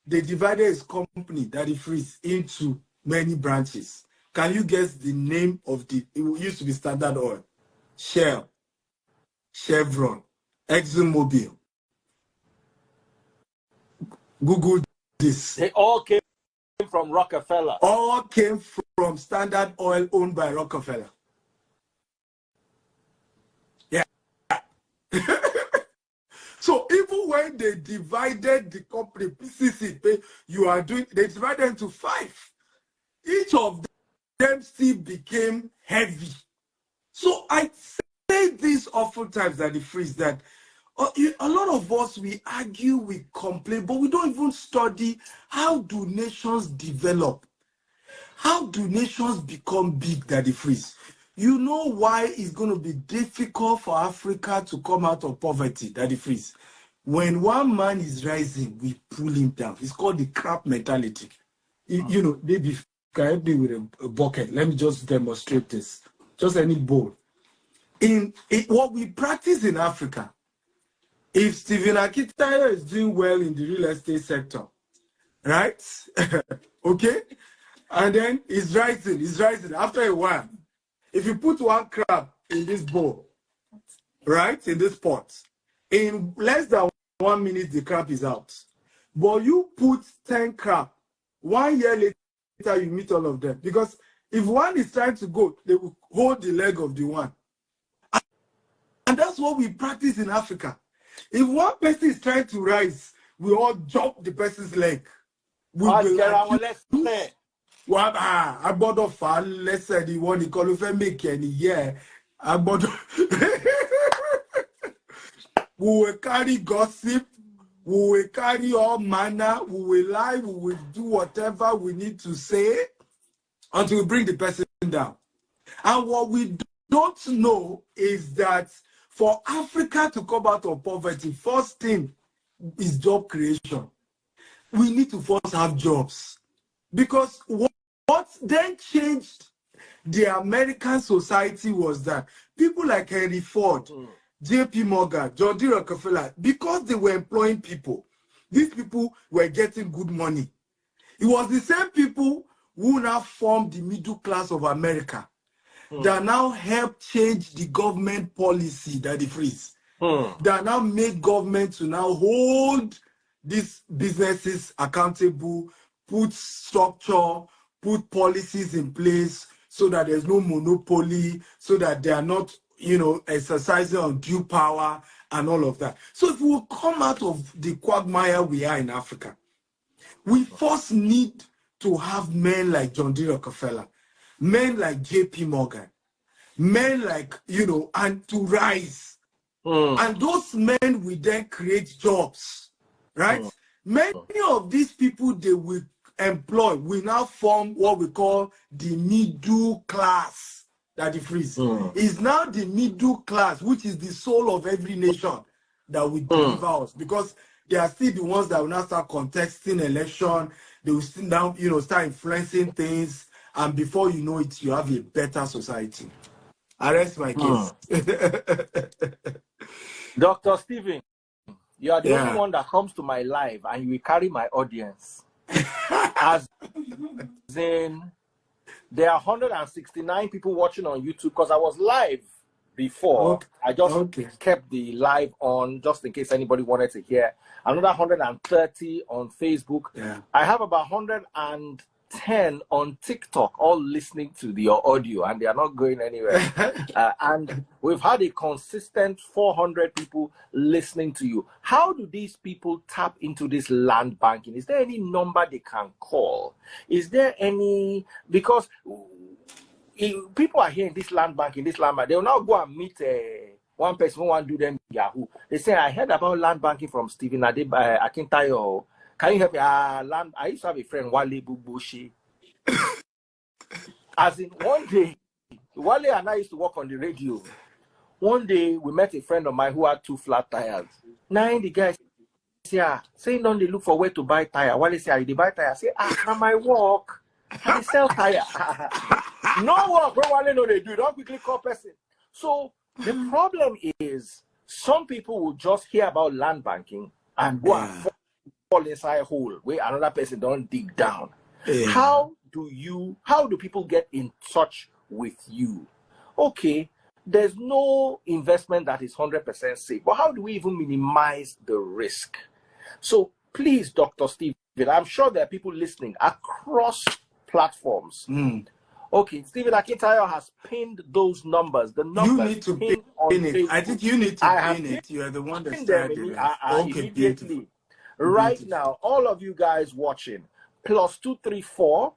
they divided his company, that he frees, into many branches. Can you guess the name of it used to be Standard Oil, Shell, Chevron, ExxonMobil. Google this. They all came from Rockefeller. All came from Standard Oil owned by Rockefeller. Yeah. So even when they divided the company, PCC, they divided into 5. Each of them still became heavy. So I say this oftentimes that the phrase that a lot of us, we argue, we complain, but we don't even study how do nations develop. How do nations become big, that the phrase? You know why it's going to be difficult for Africa to come out of poverty, that the phrase? When one man is rising, we pull him down. It's called the crab mentality. You know, maybe can help me with a bucket. Let me just demonstrate this. Just any bowl. In what we practice in Africa, if Stephen Akitayo is doing well in the real estate sector, right? Okay? And then he's rising. After a while, if you put one crab in this bowl, right, in this pot, in less than 1 minute, the crab is out. But you put 10 crab, 1 year later, you meet all of them. Because if one is trying to go, they will hold the leg of the one. And that's what we practice in Africa. If one person is trying to rise, we all jump the person's leg. We will like, well, I gbọ́dọ̀ fà á lẹ́sẹ̀ ni wọ́n nìkan ló fẹ́ make any year. I gbọ́dọ̀. We will carry gossip. We will carry all manner. We will lie. We will do whatever we need to say until we bring the person down. And what we don't know is that for Africa to come out of poverty, first thing is job creation. We need to first have jobs. Because what then changed the American society was that people like Henry Ford, JP Morgan, John D. Rockefeller, because they were employing people, these people were getting good money. It was the same people who now formed the middle class of America that now help change the government policy, that the freeze. That now make government to now hold these businesses accountable, put structure, put policies in place so that there's no monopoly, so that they are not, you know, exercising undue power and all of that. So if we will come out of the quagmire we are in Africa, we first need to have men like John D. Rockefeller, men like JP Morgan, men like, you know, and to rise. And those men will then create jobs, right? Many of these people they will employ will now form what we call the middle class, that the freeze is now the middle class, which is the soul of every nation that will deliver us, because they are still the ones that will now start contesting election. They will still now, you know, start influencing things, and before you know it, you have a better society. I rest my case. Dr. Stephen, you are the only one that comes to my live and you will carry my audience. As in, there are 169 people watching on YouTube because I was live before. I just kept the live on just in case anybody wanted to hear. Another 130 on Facebook. I have about 110 on TikTok, all listening to your audio, and they are not going anywhere. And we've had a consistent 400 people listening to you. How do these people tap into this land banking? Is there any number they can call? Is there any, because people are here in this land bank, they will now go and meet one person who want to do them Yahoo. They say, I heard about land banking from Stephen Akintayo. Can you help me? I used to have a friend, Wale Bubushi. As in, one day, Wale and I used to work on the radio. One day, we met a friend of mine who had 2 flat tires. Now, the guy said, saying, don't they look for where to buy tire? Wale said, they buy tire. I say, na my work. I sell tire. No work. When one know they do, don't quickly call person. So the problem is some people will just hear about land banking and go and fall inside a hole where another person don't dig down. Yeah. How do people get in touch with you? Okay, there's no investment that is 100% safe, but how do we even minimize the risk? So please, Dr. Stephen, I'm sure there are people listening across platforms. Okay, Stephen Akintayo has pinned those numbers. The numbers You need to pinned pin on it. Facebook. I think you need to pin it. You are the one that Pinned them started it. Okay, immediately. beautiful. Right Beautiful. now, all of you guys watching, +234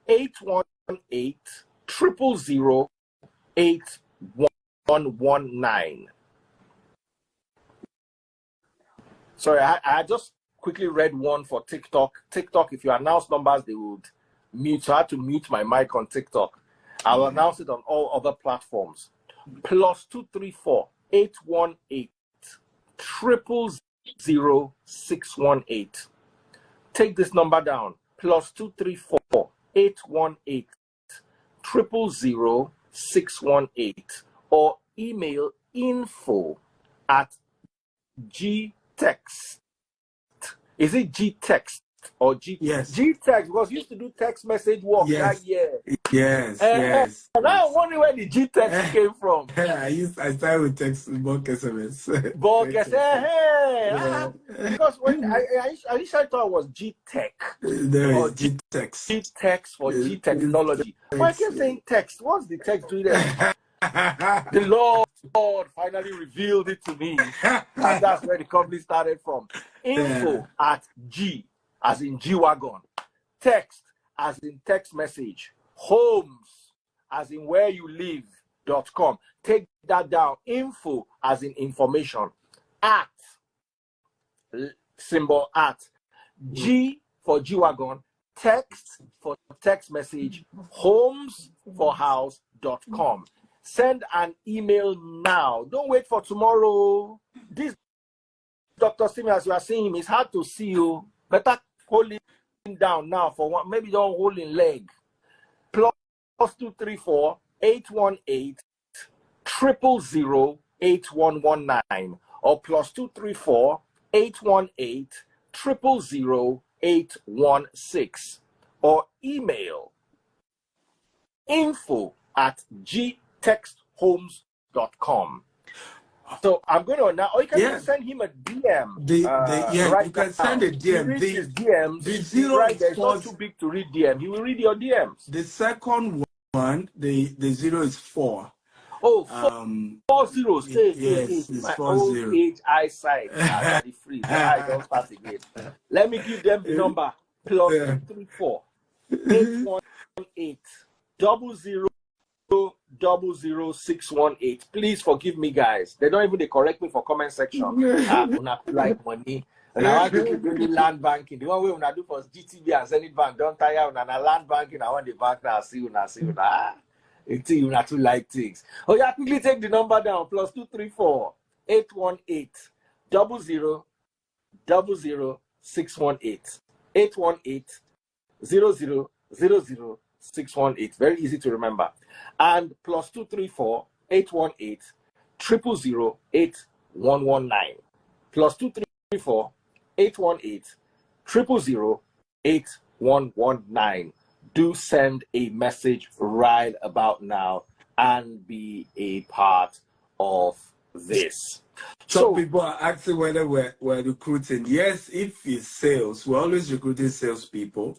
818 000 8119. Sorry, I just quickly read one for TikTok. TikTok, if you announce numbers, they would mute. So I had to mute my mic on TikTok. I'll announce it on all other platforms. +234 818 000 618. Take this number down. +234 818 000 618, or email info@gtext. Is it gtext or g? Yes. Gtext, because we used to do text message work that year. Yes. And I wonder where the gtext came from. I started with text bulk SMS. Because when I initially thought it was G-Tech. There is G-Text. G-Text for G-Technology. Why I kept saying text? What's the text doing there? The Lord finally revealed it to me. And that's where the company started from. Info@G, as in G-Wagon. Text, as in text message. Homes, as in where you live.com. Take that down. Info, as in information. At, symbol at. G for G-Wagon. Text for text message. Homes for house.com. Send an email now. Don't wait for tomorrow. This Dr. Stephen, as you are seeing him, it's hard to see you. Better hold him down now for one. Maybe don't hold him leg. +234 818 000 8119, or +234 818 000 816, or email info@gtexthomes.com. So I'm going to now, or you can even send him a DM. Right, you can send a DM. His DMs. The zero right is there. It's not too big to read DM. He will read your DMs. The second one, the zero is 4. Oh, 4 zeros. Yes, it's my 4 old 0. age eyesight. I the freeze. I don't start again. Let me give them the number. +234 818 000 618. Please forgive me, guys. They don't even correct me for comment section. Una like money. And I want to do land banking. The one way when I do for GTB and Zenith Bank, don't tire on land banking. I want the bank now. See you. Until you not too like things. Oh, yeah, quickly take the number down. +234 818 000 618. 818 00 618. Very easy to remember. And +234 818 000 8119. +234 818 000 8119. Do send a message right about now and be a part of this. Some people are asking whether we're recruiting. Yes, if it's sales, we're always recruiting salespeople.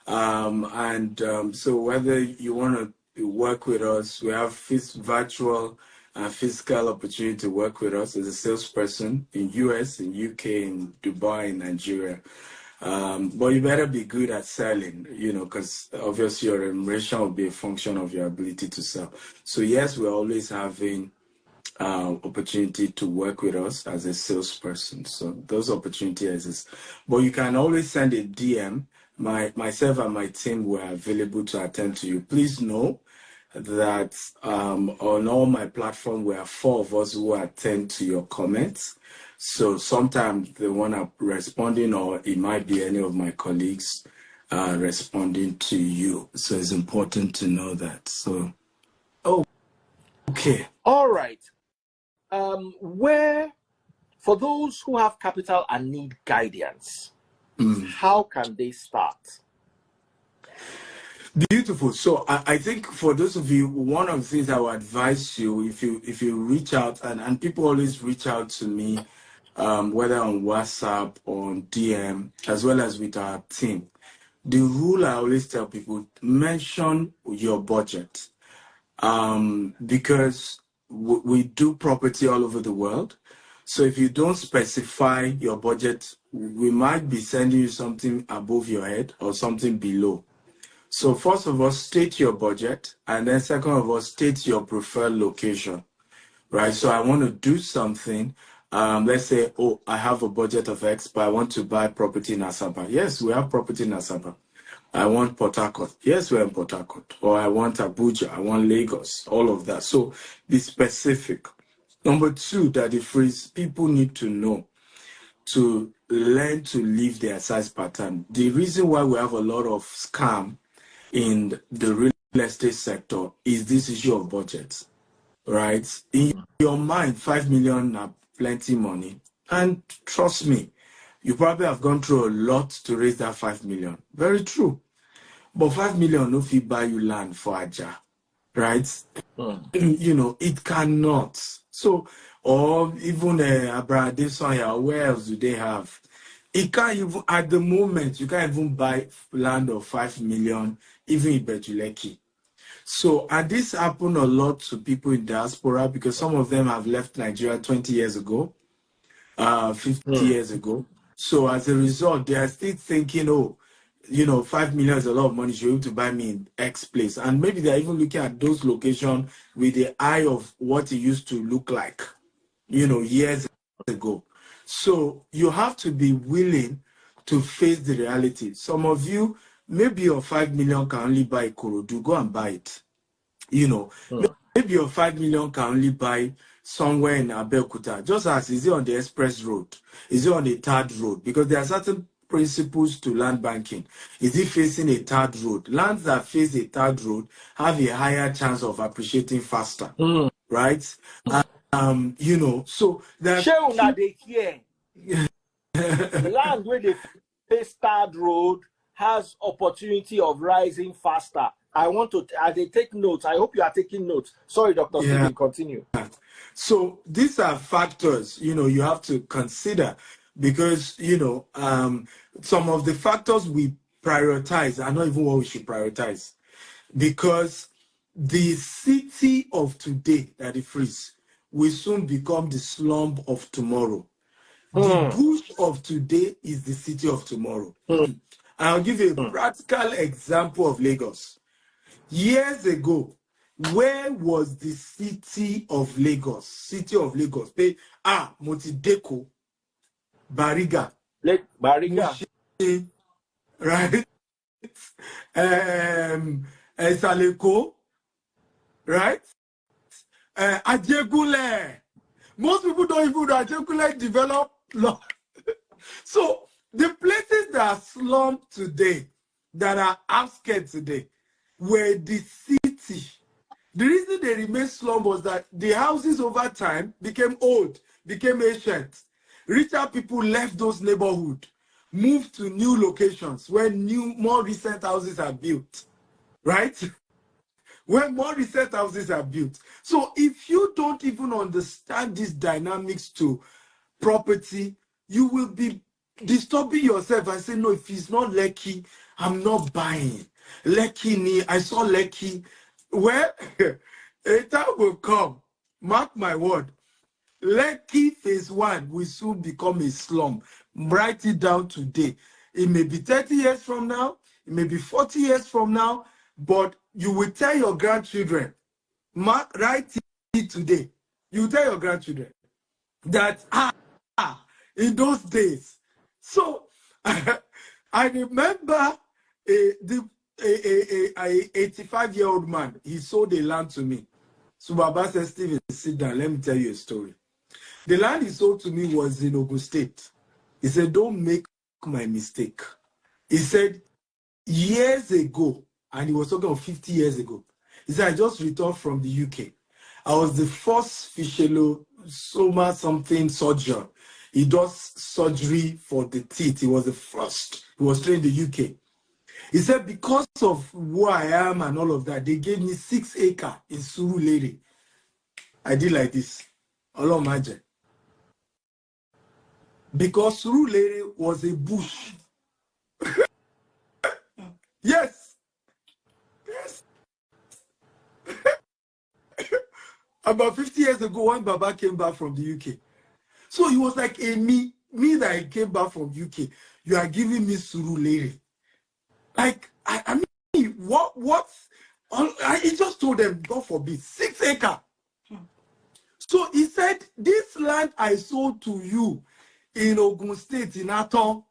So whether you want to work with us, we have virtual and physical opportunity to work with us as a salesperson in US, in UK, in Dubai, in Nigeria. But you better be good at selling, because obviously your remuneration will be a function of your ability to sell. So yes, we're always having opportunity to work with us as a salesperson. So those opportunities exist. But you can always send a DM. Myself and my team were available to attend to you. Please know that on all my platforms, we have 4 of us who attend to your comments. So sometimes the one I'm responding, or it might be any of my colleagues. responding to you. So it's important to know that. So, okay. All right. Where, for those who have capital and need guidance, how can they start? Beautiful. So I think for those of you, one of the things I would advise you, if you reach out, and people always reach out to me, whether on WhatsApp or on DM, as well as with our team. The rule I always tell people: mention your budget, because we do property all over the world. So if you don't specify your budget, we might be sending you something above your head or something below. So first of all, state your budget, and then second of all, state your preferred location, right? So I want to do something. Let's say, oh, I have a budget of X, but I want to buy property in Asaba. Yes, we have property in Asaba. I want Port Harcourt. Yes, we're in Port Harcourt. Or I want Abuja. I want Lagos. All of that. So be specific. Number two, that the phrase people need to know to learn to live their size pattern. The reason why we have a lot of scam in the real estate sector is this issue of budgets, right? In your mind, 5 million are plenty money. And trust me, you probably have gone through a lot to raise that 5 million. Very true. But 5 million no fee buy you land for Aja, right? You know, it cannot. So, or even Abra Adesanya, where else do they have? It can't even, at the moment, you can't even buy land of 5 million, even in Betuleki. So, and this happened a lot to people in diaspora because some of them have left Nigeria 20 years ago, 50 years ago. So as a result, they are still thinking, oh, you know, 5 million is a lot of money. You're able to buy me in X place. And maybe they're even looking at those locations with the eye of what it used to look like, you know, years ago. So you have to be willing to face the reality. Some of you, maybe your 5 million can only buy Korodu. Go and buy it. You know, maybe your 5 million can only buy somewhere in Abeokuta. Just as is it on the express road? Is it on a third road? Because there are certain principles to land banking. Is it facing a third road? Lands that face a third road have a higher chance of appreciating faster, right? You know, so there Shey una dey hear. Land where they face third road has opportunity of rising faster. I want to, they take notes. I hope you are taking notes. Sorry, Dr. Stephen, continue. So these are factors, you know, you have to consider because, you know, some of the factors we prioritize are not even what we should prioritize because the city of today, that is freeze, will soon become the slum of tomorrow. The bush of today is the city of tomorrow. I'll give you a practical example of Lagos. Years ago, where was the city of Lagos? City of Lagos. Motideko, Bariga, Bariga. Mushin, right? Saleko, right? Ajegule. Most people don't even know Ajegule developed. So the places that are slum today, that are outskirts today, were the city. The reason they remained slum was that the houses over time became old, became ancient. Richer people left those neighborhoods, moved to new locations where more recent houses are built, right? Where more recent houses are built. So if you don't even understand these dynamics to property, you will be disturbing yourself and say, no, if it's not Lekki, I'm not buying. Lekki, I saw Lekki. Well, a time will come, mark my word, Lekki phase 1 will soon become a slum. Write it down today. It may be 30 years from now, it may be 40 years from now, but you will tell your grandchildren, write it today. You will tell your grandchildren that, in those days. So, I remember a 85-year-old man, he sold a land to me. So Baba said, Stephen, sit down, let me tell you a story. The land he sold to me was in Ogun State. He said, don't make my mistake. He said, years ago, and he was talking of 50 years ago. He said, I just returned from the UK. I was the first physiolosoma something surgeon. He does surgery for the teeth. He was the first. He was trained in the UK. He said, because of who I am and all of that, they gave me 6 acres in Surulere. I did like this. Allah imagine. Because Surulere was a bush. Yes. Yes. About 50 years ago, when Baba came back from the UK. So he was like, hey, me that I came back from UK, you are giving me Surulere. Like, I mean, what? He just told them, God forbid, 6 acres. So he said, this land I sold to you in Ogun State, in Aton.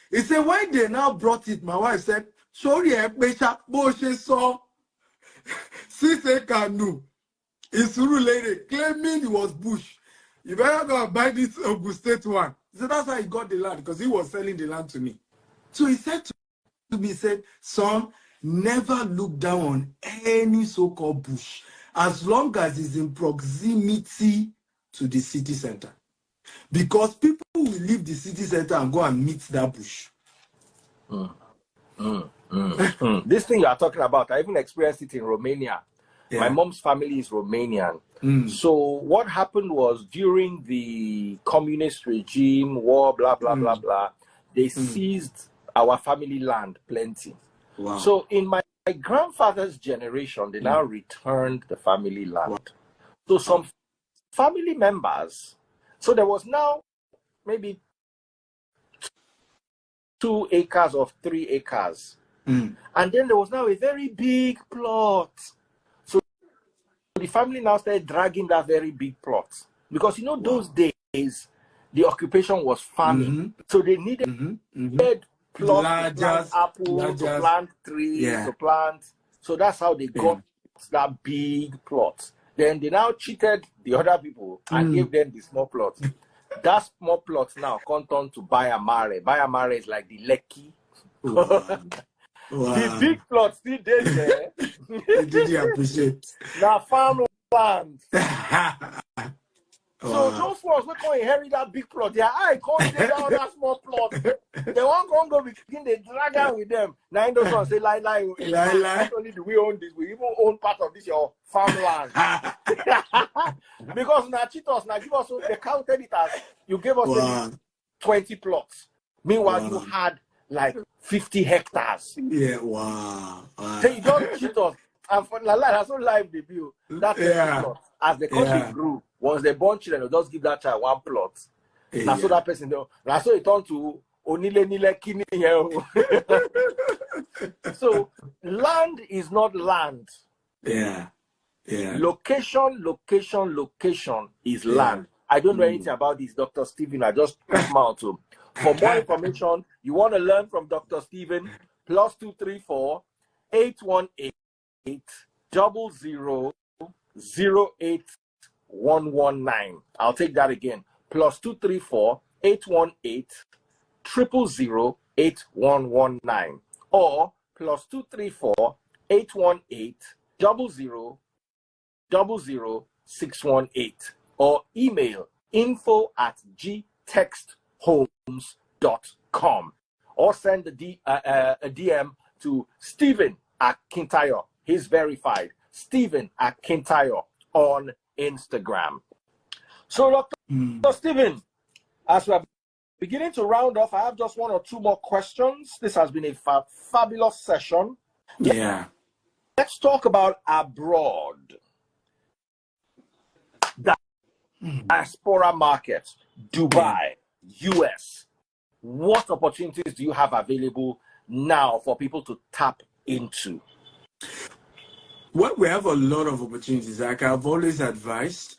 He said, when they now brought it, my wife said, sorry, Boshe saw 6 acres new. In Surulere, claiming it was bush. You better go and buy this Ogun State one. So that's how he got the land, because he was selling the land to me. So he said to me, said, son, never look down on any so-called bush, as long as it's in proximity to the city center. Because people will leave the city center and go and meet that bush. This thing you are talking about, I even experienced it in Romania. Yeah. My mom's family is Romanian. So what happened was, during the communist regime, war, blah, blah, blah, blah, they seized our family land plenty. Wow. So in my grandfather's generation, they now returned the family land. Wow. So some family members, so there was now maybe 2 acres of 3 acres. And then there was now a very big plot. So the family now started dragging that very big plot. Because, you know, those days, the occupation was farming. So they needed plots to plant apples, to plant trees, to plant. So that's how they got that big plot. Then they now cheated the other people and gave them the small plot. That small plot now come turn to Bayamare. Bayamare is like the Lekki. Wow. The big plot still there. Did you appreciate? Now farmland. So those ones we can't inherit that big plot. Their eye can't take down that small plot. They won't go begin the dragon with them. Now those ones say lie. Not only do we own this, we even own part of this your farmland. Because now cheaters, now give us, they counted it as you gave us 20 plots. Meanwhile, you had like 50 hectares. Yeah, wow. So you don't cheat us. And for the life, that's so life debut. That's plot. As the country grew, once they born children, they'll just give that child one plot. Now so that person, now so it turned to Onile Nile Kini. So land is not land. Yeah. Location is land. I don't know anything about this, Dr. Stephen. I just put my mouth to. For more information, you want to learn from Dr. Stephen, +234 818 00 08119. I'll take that again. +234 818 000 8119. Or +234 818 00 00618. Or email info@gtexthomes.com. Or send a DM to Stephen Akintayo. He's verified. Stephen Akintayo on Instagram. So, Dr. Stephen, as we're beginning to round off, I have just 1 or 2 more questions. This has been a fabulous session. Yeah. Let's talk about abroad. Diaspora markets, Dubai, US. What opportunities do you have available now for people to tap into? Well, we have a lot of opportunities. Like I've always advised,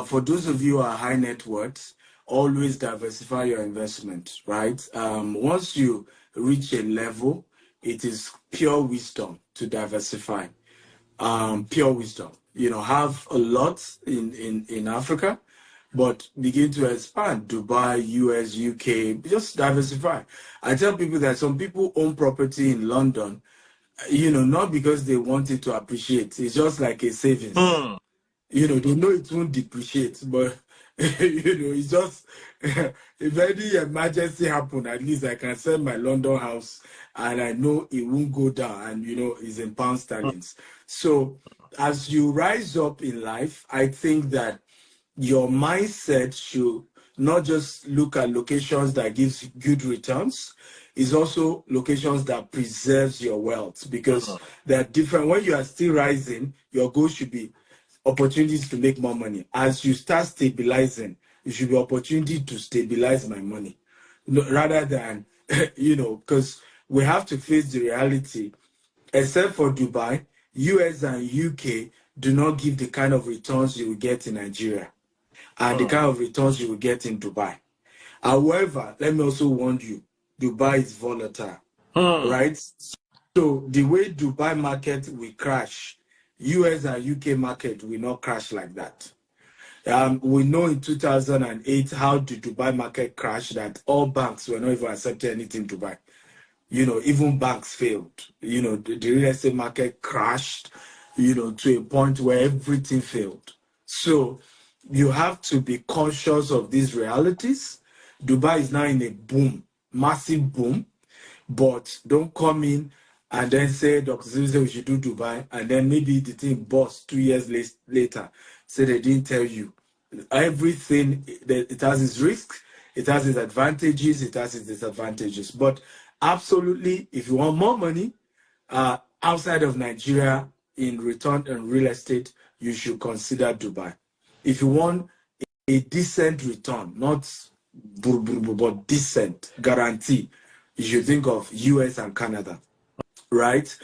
for those of you who are high net worth, always diversify your investment, right? Once you reach a level, it is pure wisdom to diversify. Pure wisdom. You know, have a lot in Africa, but begin to expand. Dubai, US, UK, just diversify. I tell people that some people own property in London, not because they want it to appreciate. It's just like a savings. Hmm. They know it won't depreciate, but it's just if any emergency happen, at least I can sell my London house and I know it won't go down, and it's in pound sterlings. So as you rise up in life, I think that your mindset should not just look at locations that gives good returns, is also locations that preserves your wealth, because they're different. When you are still rising, your goal should be opportunities to make more money. As you start stabilizing, it should be opportunity to stabilize my money, rather than because we have to face the reality. Except for Dubai, US and UK do not give the kind of returns you will get in Nigeria and the kind of returns you will get in Dubai. However, let me also warn you, Dubai is volatile, right? So the way Dubai market will crash, US and UK market will not crash like that. We know in 2008 how the Dubai market crashed, that all banks were not even accepting anything in Dubai. Even banks failed. The real estate market crashed, to a point where everything failed. So you have to be conscious of these realities. Dubai is now in a boom, massive boom, but don't come in and then say, Dr. Zil said we should do Dubai, and then maybe the thing busts 2 years later. Say they didn't tell you. Everything, it has its risks, it has its advantages, it has its disadvantages. But absolutely, if you want more money outside of Nigeria in return on real estate, you should consider Dubai. If you want a decent return, not but decent guarantee, you should think of US and Canada, right?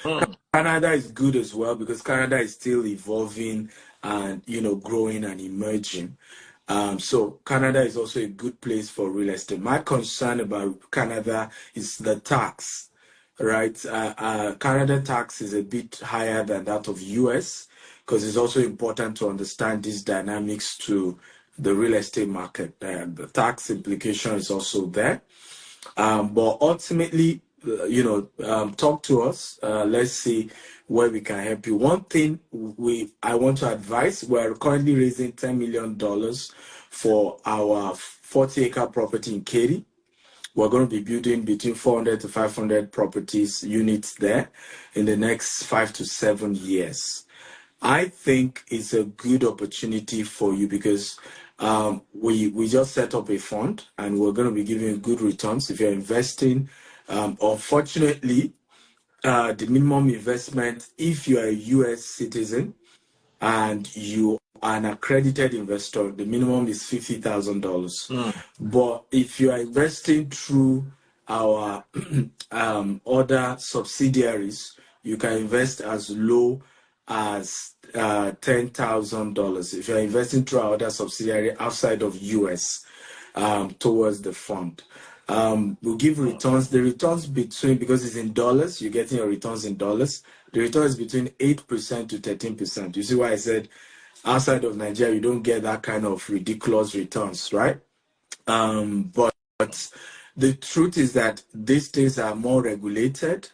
Canada is good as well, because Canada is still evolving and growing and emerging. So Canada is also a good place for real estate. My concern about Canada is the tax, right? Canada tax is a bit higher than that of US, because it's also important to understand these dynamics to the real estate market. The tax implication is also there. But ultimately, talk to us. Let's see where we can help you. One thing I want to advise: we're currently raising $10 million for our 40-acre property in Katy. We're going to be building between 400 to 500 units there in the next 5 to 7 years. I think it's a good opportunity for you, because we just set up a fund and we're going to be giving you good returns if you're investing. Unfortunately, the minimum investment, if you are a US citizen and you are an accredited investor, the minimum is $50,000. But if you are investing through our other subsidiaries, you can invest as low as $10,000 if you're investing through our other subsidiary outside of US towards the fund. We'll give returns. The returns because it's in dollars, you're getting your returns in dollars. The return is between 8% to 13%. You see why I said outside of Nigeria, you don't get that kind of ridiculous returns, right? But the truth is that these things are more regulated.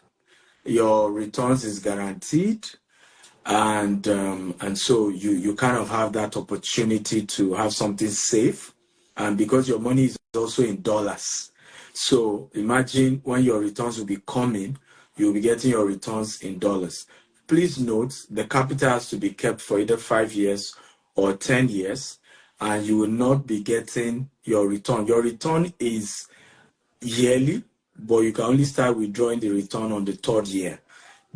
Your returns is guaranteed. And so you kind of have that opportunity to have something safe, and because your money is also in dollars. So imagine when your returns will be coming, you'll be getting your returns in dollars. Please note the capital has to be kept for either 5 years or 10 years, and you will not be getting your return. Your return is yearly, but you can only start withdrawing the return on the 3rd year,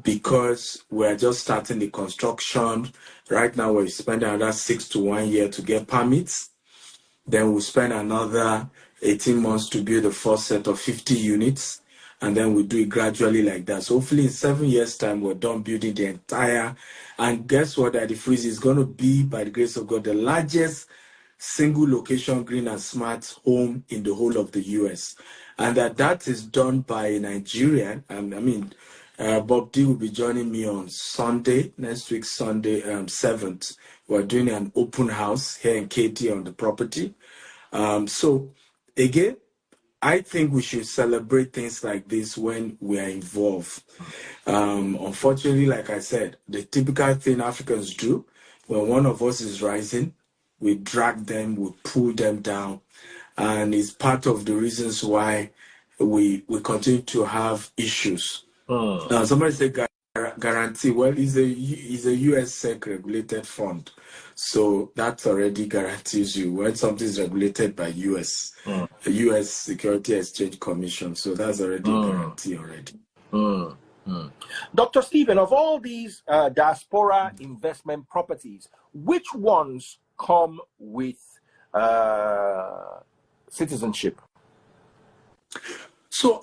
because we're just starting the construction. Right now, we're spending another 6 to 1 year to get permits. Then we'll spend another 18 months to build the first set of 50 units. And then we do it gradually like that. So hopefully in 7 years' time, we're done building the entire. And guess what? That the Freeze is going to be, by the grace of God, the largest single location green and smart home in the whole of the US. And that is done by a Nigerian. And I mean, Bob D will be joining me on Sunday, next week, Sunday, 7th. We're doing an open house here in KT on the property. So, again, I think we should celebrate things like this when we are involved. Unfortunately, like I said, the typical thing Africans do when one of us is rising, we drag them, we pull them down, and it's part of the reasons why we continue to have issues. Somebody said guarantee. Well, it's a US SEC regulated fund, so that already guarantees you when something is regulated by US, US Security Exchange Commission. So that's already a guarantee already. Dr. Stephen, of all these diaspora investment properties, which ones come with citizenship? So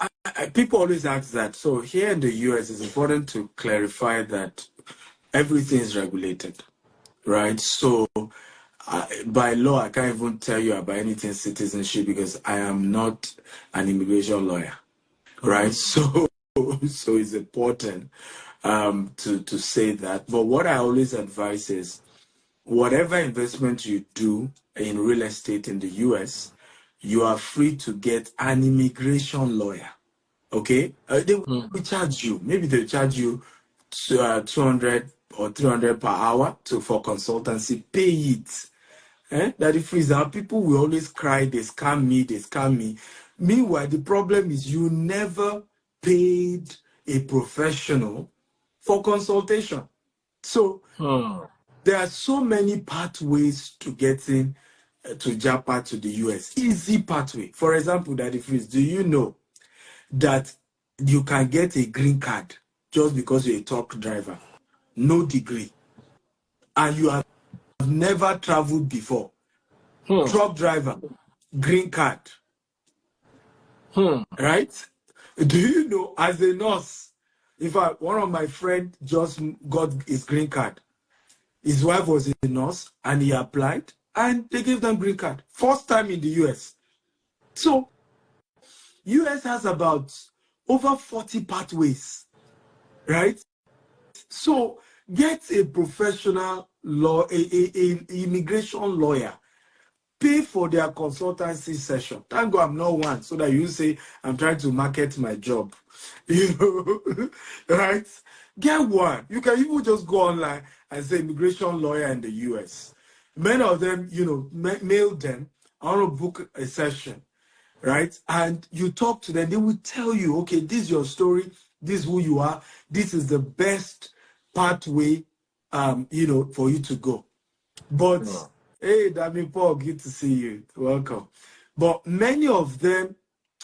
people always ask that. So here in the US, it's important to clarify that everything is regulated, right? So by law, I can't even tell you about anything citizenship because I am not an immigration lawyer, right? So it's important to say that. But what I always advise is whatever investment you do in real estate in the US, you are free to get an immigration lawyer. Okay? They will charge you. Maybe they'll charge you 200 or 300 per hour for consultancy. Pay it. That if it's our people will always cry, they scam me. Meanwhile, the problem is you never paid a professional for consultation. So there are so many pathways to getting to Japan to the US. Easy pathway. For example, Daddy Freeze, do you know that you can get a green card just because you're a truck driver? No degree. And you have never traveled before. Truck driver, green card. Right? Do you know, as a nurse, in fact, one of my friends just got his green card. His wife was a nurse and he applied and they gave them green card. First time in the US. So US has about over 40 pathways, right? So get a professional law, a immigration lawyer. Pay for their consultancy session. Thank God I'm not one, so that you say I'm trying to market my job. You know, right? Get one. You can even just go online and say immigration lawyer in the US. Many of them, mail them. I want to book a session, right? And you talk to them, they will tell you, okay, this is your story, this is who you are, this is the best pathway, for you to go. But hey, Dami Paul, good to see you. Welcome. But many of them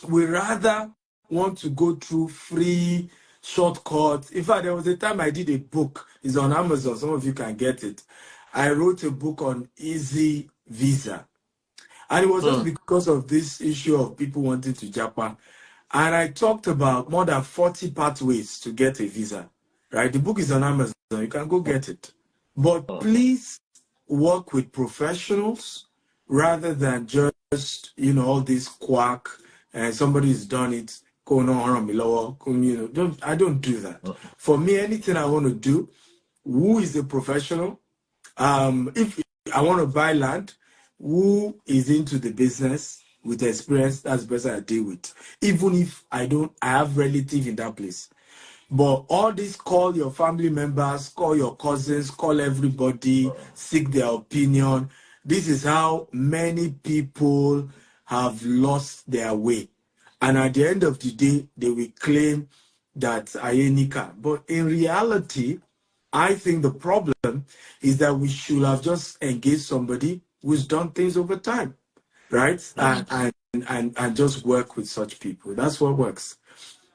will rather want to go through free shortcuts. In fact, there was a time I did a book. It's on Amazon. Some of you can get it. I wrote a book on easy visa. And it was just because of this issue of people wanting to Japan. And I talked about more than 40 pathways to get a visa. Right? The book is on Amazon. You can go get it. But please work with professionals rather than just, all this quack and somebody's done it. I don't do that. For me, anything I want to do, who is a professional? If I want to buy land, who is into the business with experience, that's the person I deal with. Even if I have relative in that place. But all this, call your family members, call your cousins, call everybody, seek their opinion. This is how many people have lost their way. And at the end of the day, they will claim that Ayenika. But in reality, I think the problem is that we should have just engaged somebody who's done things over time, right? And just work with such people. That's what works.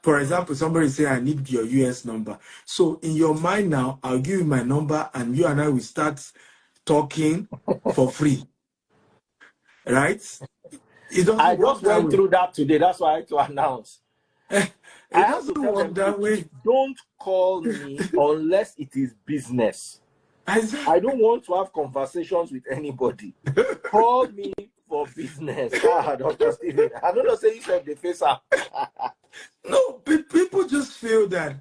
For example, somebody say, I need your US number. So in your mind now, I'll give you my number and you and I will start talking for free. Right? It doesn't I work just went way. through that today. That's why I had to announce. It I have to doesn't tell work them, that way. don't call me unless it is business. I don't want to have conversations with anybody. Call me for business. Dr. Stephen, I don't know, say you said the face up. No, people just feel that,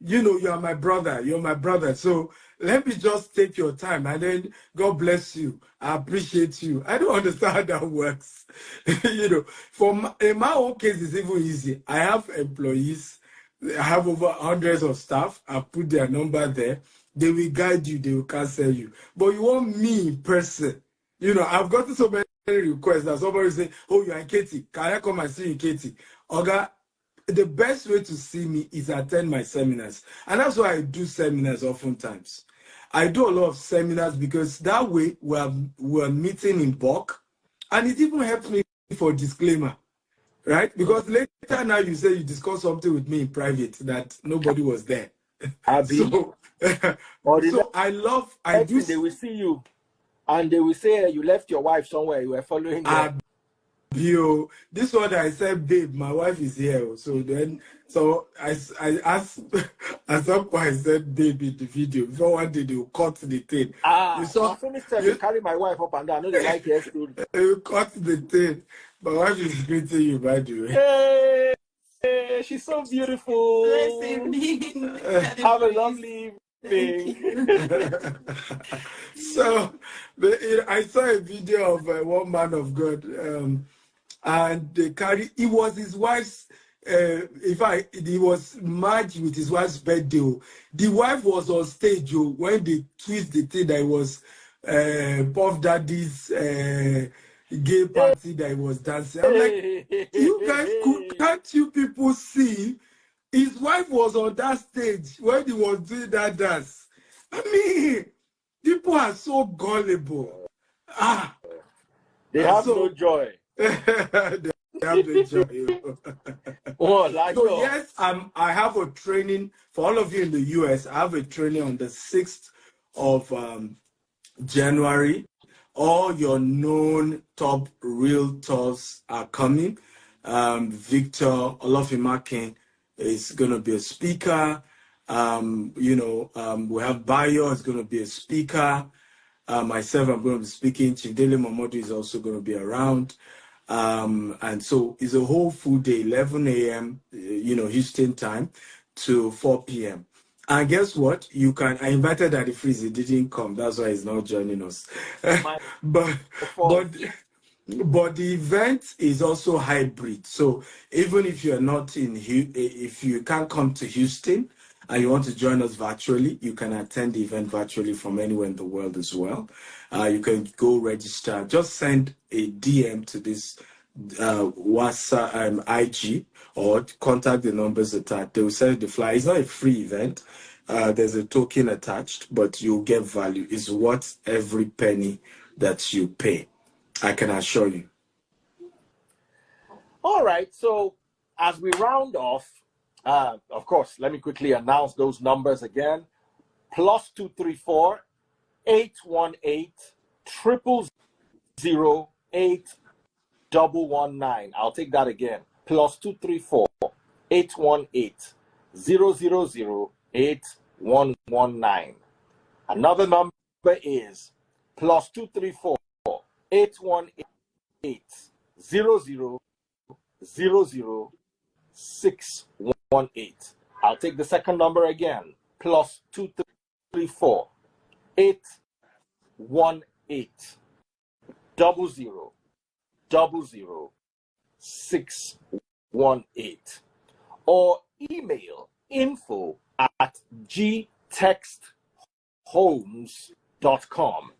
you know, you are my brother. You're my brother. So let me just take your time, and then God bless you. I appreciate you. I don't understand how that works. You know, in my own case, it's even easy. I have employees. I have over hundreds of staff. I put their number there. They will guide you. They will counsel you. But you want me in person. You know, I've gotten so many requests that somebody say, "Oh, you're in Katie. Can I come and see you in Katie?" Oga, the best way to see me is attend my seminars. And that's why I do seminars oftentimes. I do a lot of seminars because that way we're meeting in bulk. And it even helps me for disclaimer, right? Because later now you say you discuss something with me in private that nobody was there. Abi, So, or the so I next do. thing they will see you and they will say you left your wife somewhere, you were following them. Bio, this one I said, babe, my wife is here. So I asked, at some point I said, babe, in the video. Before one day they will cut the thing. You Now saw, finish step, they you, carry my wife up and down. I know they like your story. you cut the thing. My wife is greeting you, by the way. Hey, she's so beautiful. Nice evening. Have a lovely evening. So, I saw a video of one man of God. And they he was his wife's, he was married with his wife's birthday. Oh. The wife was on stage when they twist the thing that it was Puff Daddy's gay party that he was dancing. I'm like, you guys, can't you people see? His wife was on that stage when he was doing that dance. I mean, people are so gullible. They have no joy. They have the joy. So yes, I have a training for all of you in the US. I have a training on the 6th of January. All your known top realtors are coming. Victor Olofimakin is going to be a speaker. We have Bayo is going to be a speaker. Myself, I'm going to be speaking. Chindele Momodu is also going to be around. And so it's a whole full day, 11 a.m., Houston time to 4 p.m. And guess what? I invited Daddy Freeze. He didn't come. That's why he's not joining us. but the event is also hybrid. So even if you're not if you can't come to Houston and you want to join us virtually, you can attend the event virtually from anywhere in the world as well. You can go register. Just send a DM to this WhatsApp IG or contact the numbers attached. They will send the flyer. It's not a free event. There's a token attached, but you'll get value. It's worth every penny that you pay. I can assure you. All right. So as we round off, of course, let me quickly announce those numbers again. +234 818 000 8119. I'll take that again. +234 818 000 8119. Another number is +234 818 00 618. I'll take the second number again. +234 818 00 618. Or email info@gtexthomes.com.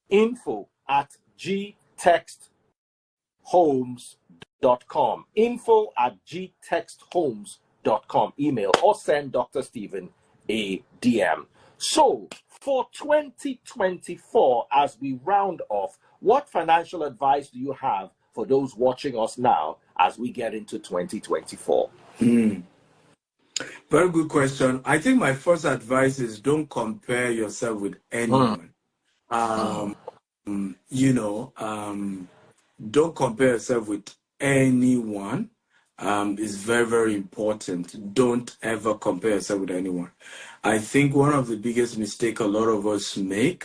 info@gtexthomes.com. info@gtexthomes.com. Email or send Dr. Stephen a DM. So for 2024, as we round off, what financial advice do you have for those watching us now as we get into 2024? Very good question. I think my first advice is don't compare yourself with anyone. Don't compare yourself with anyone. It's very, very important. Don't ever compare yourself with anyone. I think one of the biggest mistakes a lot of us make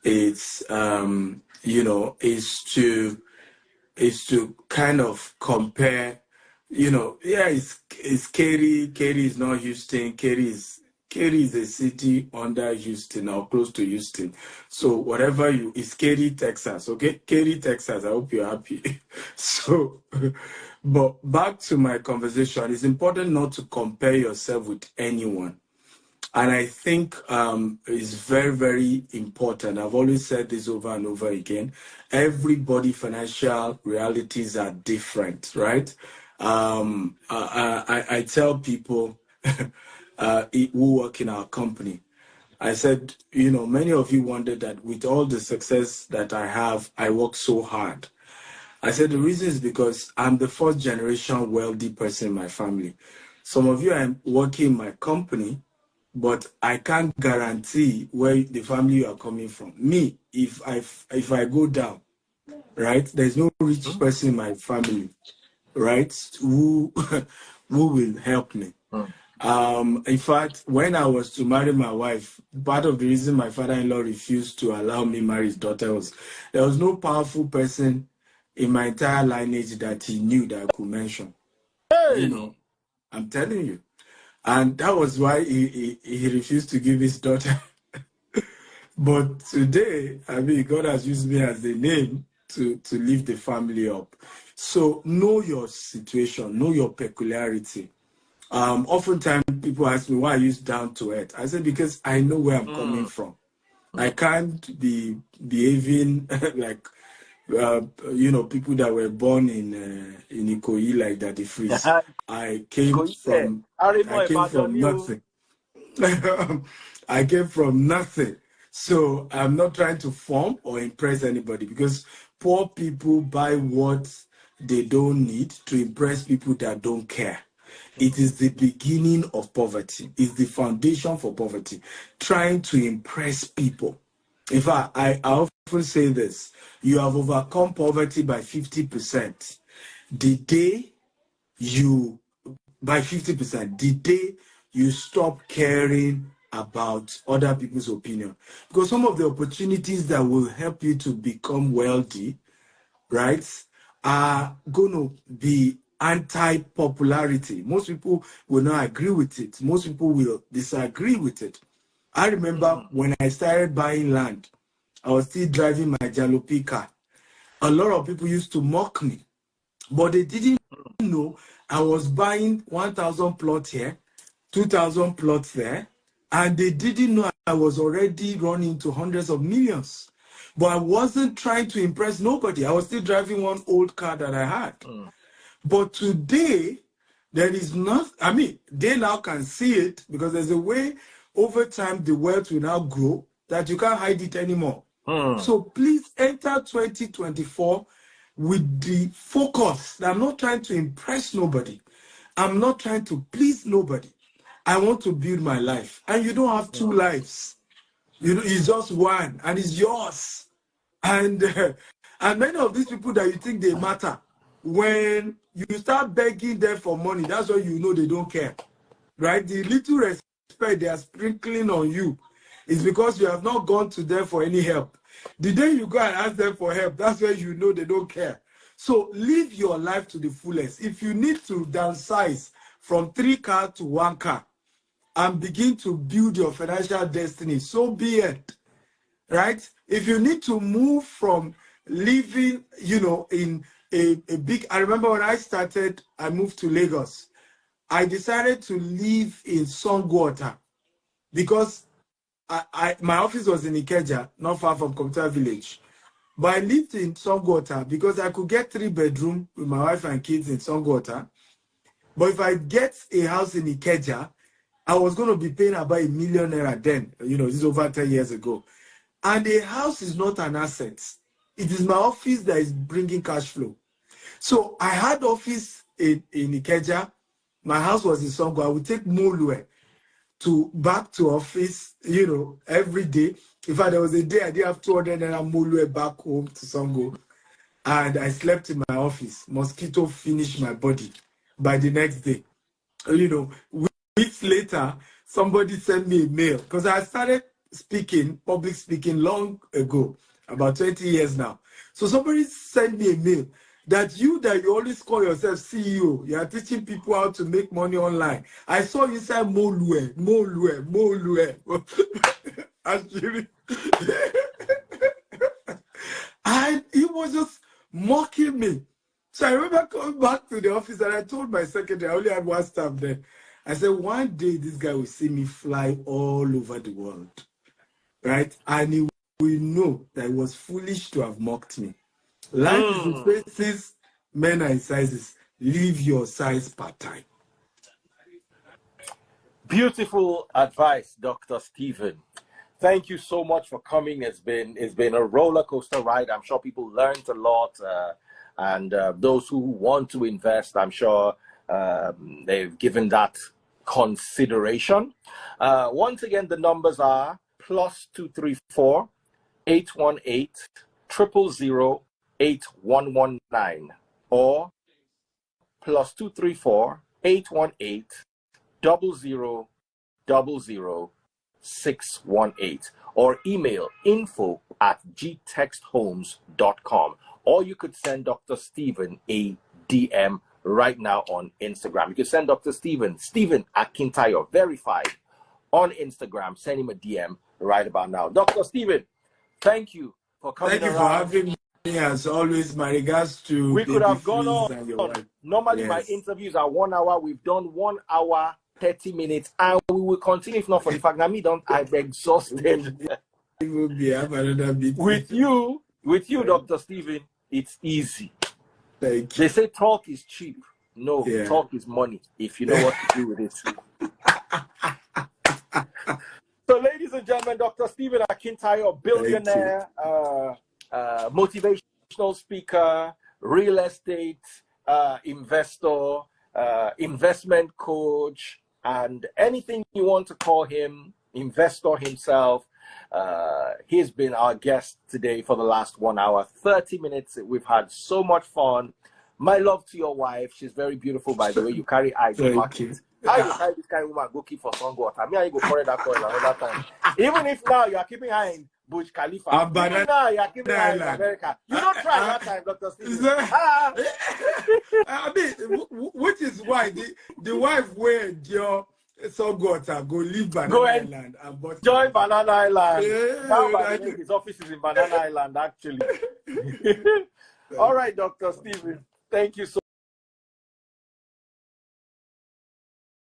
is to kind of compare yeah, it's Cary. Cary is not Houston. Cary is a city under Houston or close to Houston. So whatever it's Cary, Texas. Okay, Cary, Texas. I hope you're happy. So, but back to my conversation. It's important not to compare yourself with anyone. And I think it's very, very important. I've always said this over and over again. Everybody's financial realities are different, right? I tell people who work in our company, I said, many of you wonder that with all the success that I have, I work so hard. I said the reason is because I'm the first generation wealthy person in my family. Some of you are working in my company, but I can't guarantee where the family you are coming from. Me, if I go down, right, there's no rich person in my family, right, who who will help me. In fact, when I was to marry my wife, part of the reason my father-in-law refused to allow me marry his daughter was there was no powerful person in my entire lineage that he knew that I could mention. Hey. I'm telling you. And that was why he refused to give his daughter. But today, I mean, God has used me as the name to lift the family up. So know your situation, know your peculiarity. Oftentimes people ask me why I use down to earth. I said because I know where I'm coming from. I can't be behaving like people that were born in Ikoyi like that, the freeze. I came from nothing. I came from nothing. So I'm not trying to form or impress anybody because poor people buy what they don't need to impress people that don't care. It is the beginning of poverty. It's the foundation for poverty. Trying to impress people. In fact, I often say this. You have overcome poverty by 50%. The day you by 50%, the day you stop caring about other people's opinion. Because some of the opportunities that will help you to become wealthy, right, are going to be anti-popularity. Most people will not agree with it. Most people will disagree with it. I remember when I started buying land, I was still driving my jalopy car. A lot of people used to mock me, but they didn't know I was buying 1,000 plots here, 2,000 plots there, and they didn't know I was already running to hundreds of millions. But I wasn't trying to impress nobody. I was still driving one old car that I had. But today, there is not, I mean, they now can see it because there's a way over time the wealth will now grow that you can't hide it anymore. So please enter 2024 with the focus that I'm not trying to impress nobody. I'm not trying to please nobody. I want to build my life. And you don't have two lives. It's just one, and it's yours. And many of these people that you think they matter, when you start begging them for money, that's when you know they don't care, right? The little respect they are sprinkling on you is because you have not gone to them for any help. The day you go and ask them for help, that's when you know they don't care. So live your life to the fullest. If you need to downsize from 3 cars to 1 car and begin to build your financial destiny, so be it. Right? If you need to move from living, in a big, I remember when I started, I moved to Lagos. I decided to live in Songwater because my office was in Ikeja, not far from Computer Village. But I lived in Songwater because I could get 3-bedroom with my wife and kids in Songwater. But if I get a house in Ikeja, I was going to be paying about ₦1 million then. This is over 10 years ago. And a house is not an asset. It is my office that is bringing cash flow. So I had office in Ikeja. My house was in Songo. I would take Molue back to office, every day. In fact, there was a day I did have 200 naira Molue back home to Songo. And I slept in my office. Mosquito finished my body by the next day. Weeks later, somebody sent me a mail because I started public speaking long ago, about 20 years now. So somebody sent me a mail that you always call yourself CEO, you are teaching people how to make money online. I saw you say Molue. Actually, and he was just mocking me. So I remember coming back to the office and I told my secretary, I only had one staff there. I said, one day this guy will see me fly all over the world, right? And he will know that it was foolish to have mocked me. Life is in phases, men are in sizes. Leave your size part-time. Beautiful advice, Dr. Stephen. Thank you so much for coming. It's been a roller coaster ride. I'm sure people learned a lot, and those who want to invest, I'm sure they've given that consideration. Once again, the numbers are +234 818 000 8119 or +234 818 0000 618 or email info@gtexthomes.com, or you could send Dr. Stephen a DM right now on Instagram. You can send Dr. Stephen Akintayo verified on Instagram. Send him a DM right about now. Dr. Stephen, thank you for coming. Thank you for having me. As always, my regards to we could have gone on. And your wife. Normally, Yes. my interviews are 1 hour. We've done 1 hour 30 minutes, and we will continue. If not for the fact that I'm exhausted. It will be have another meeting. With you, Dr. Stephen, it's easy. Thank you. They say talk is cheap. No, Yeah. talk is money if you know what to do with it. So, ladies and gentlemen, Dr. Stephen Akintayo, billionaire, motivational speaker, real estate investor, investment coach, and anything you want to call him, investor himself. He's been our guest today for the last 1 hour, 30 minutes. We've had so much fun. My love to your wife. She's very beautiful, by the way. You carry eyes to market. How you carry this kind of woman go keep for some water? I mean, I go for that for another time. Even if now you are keeping her in Burj Khalifa, even now you are keeping her in America. You don't try that time, Dr. Stephen. I mean, which is why the wife where your so got go leave Banana Island and join Banana Island. Yeah, Now, by the way, his office is in Banana Island, actually. All right, Dr. Stephen. Thank you so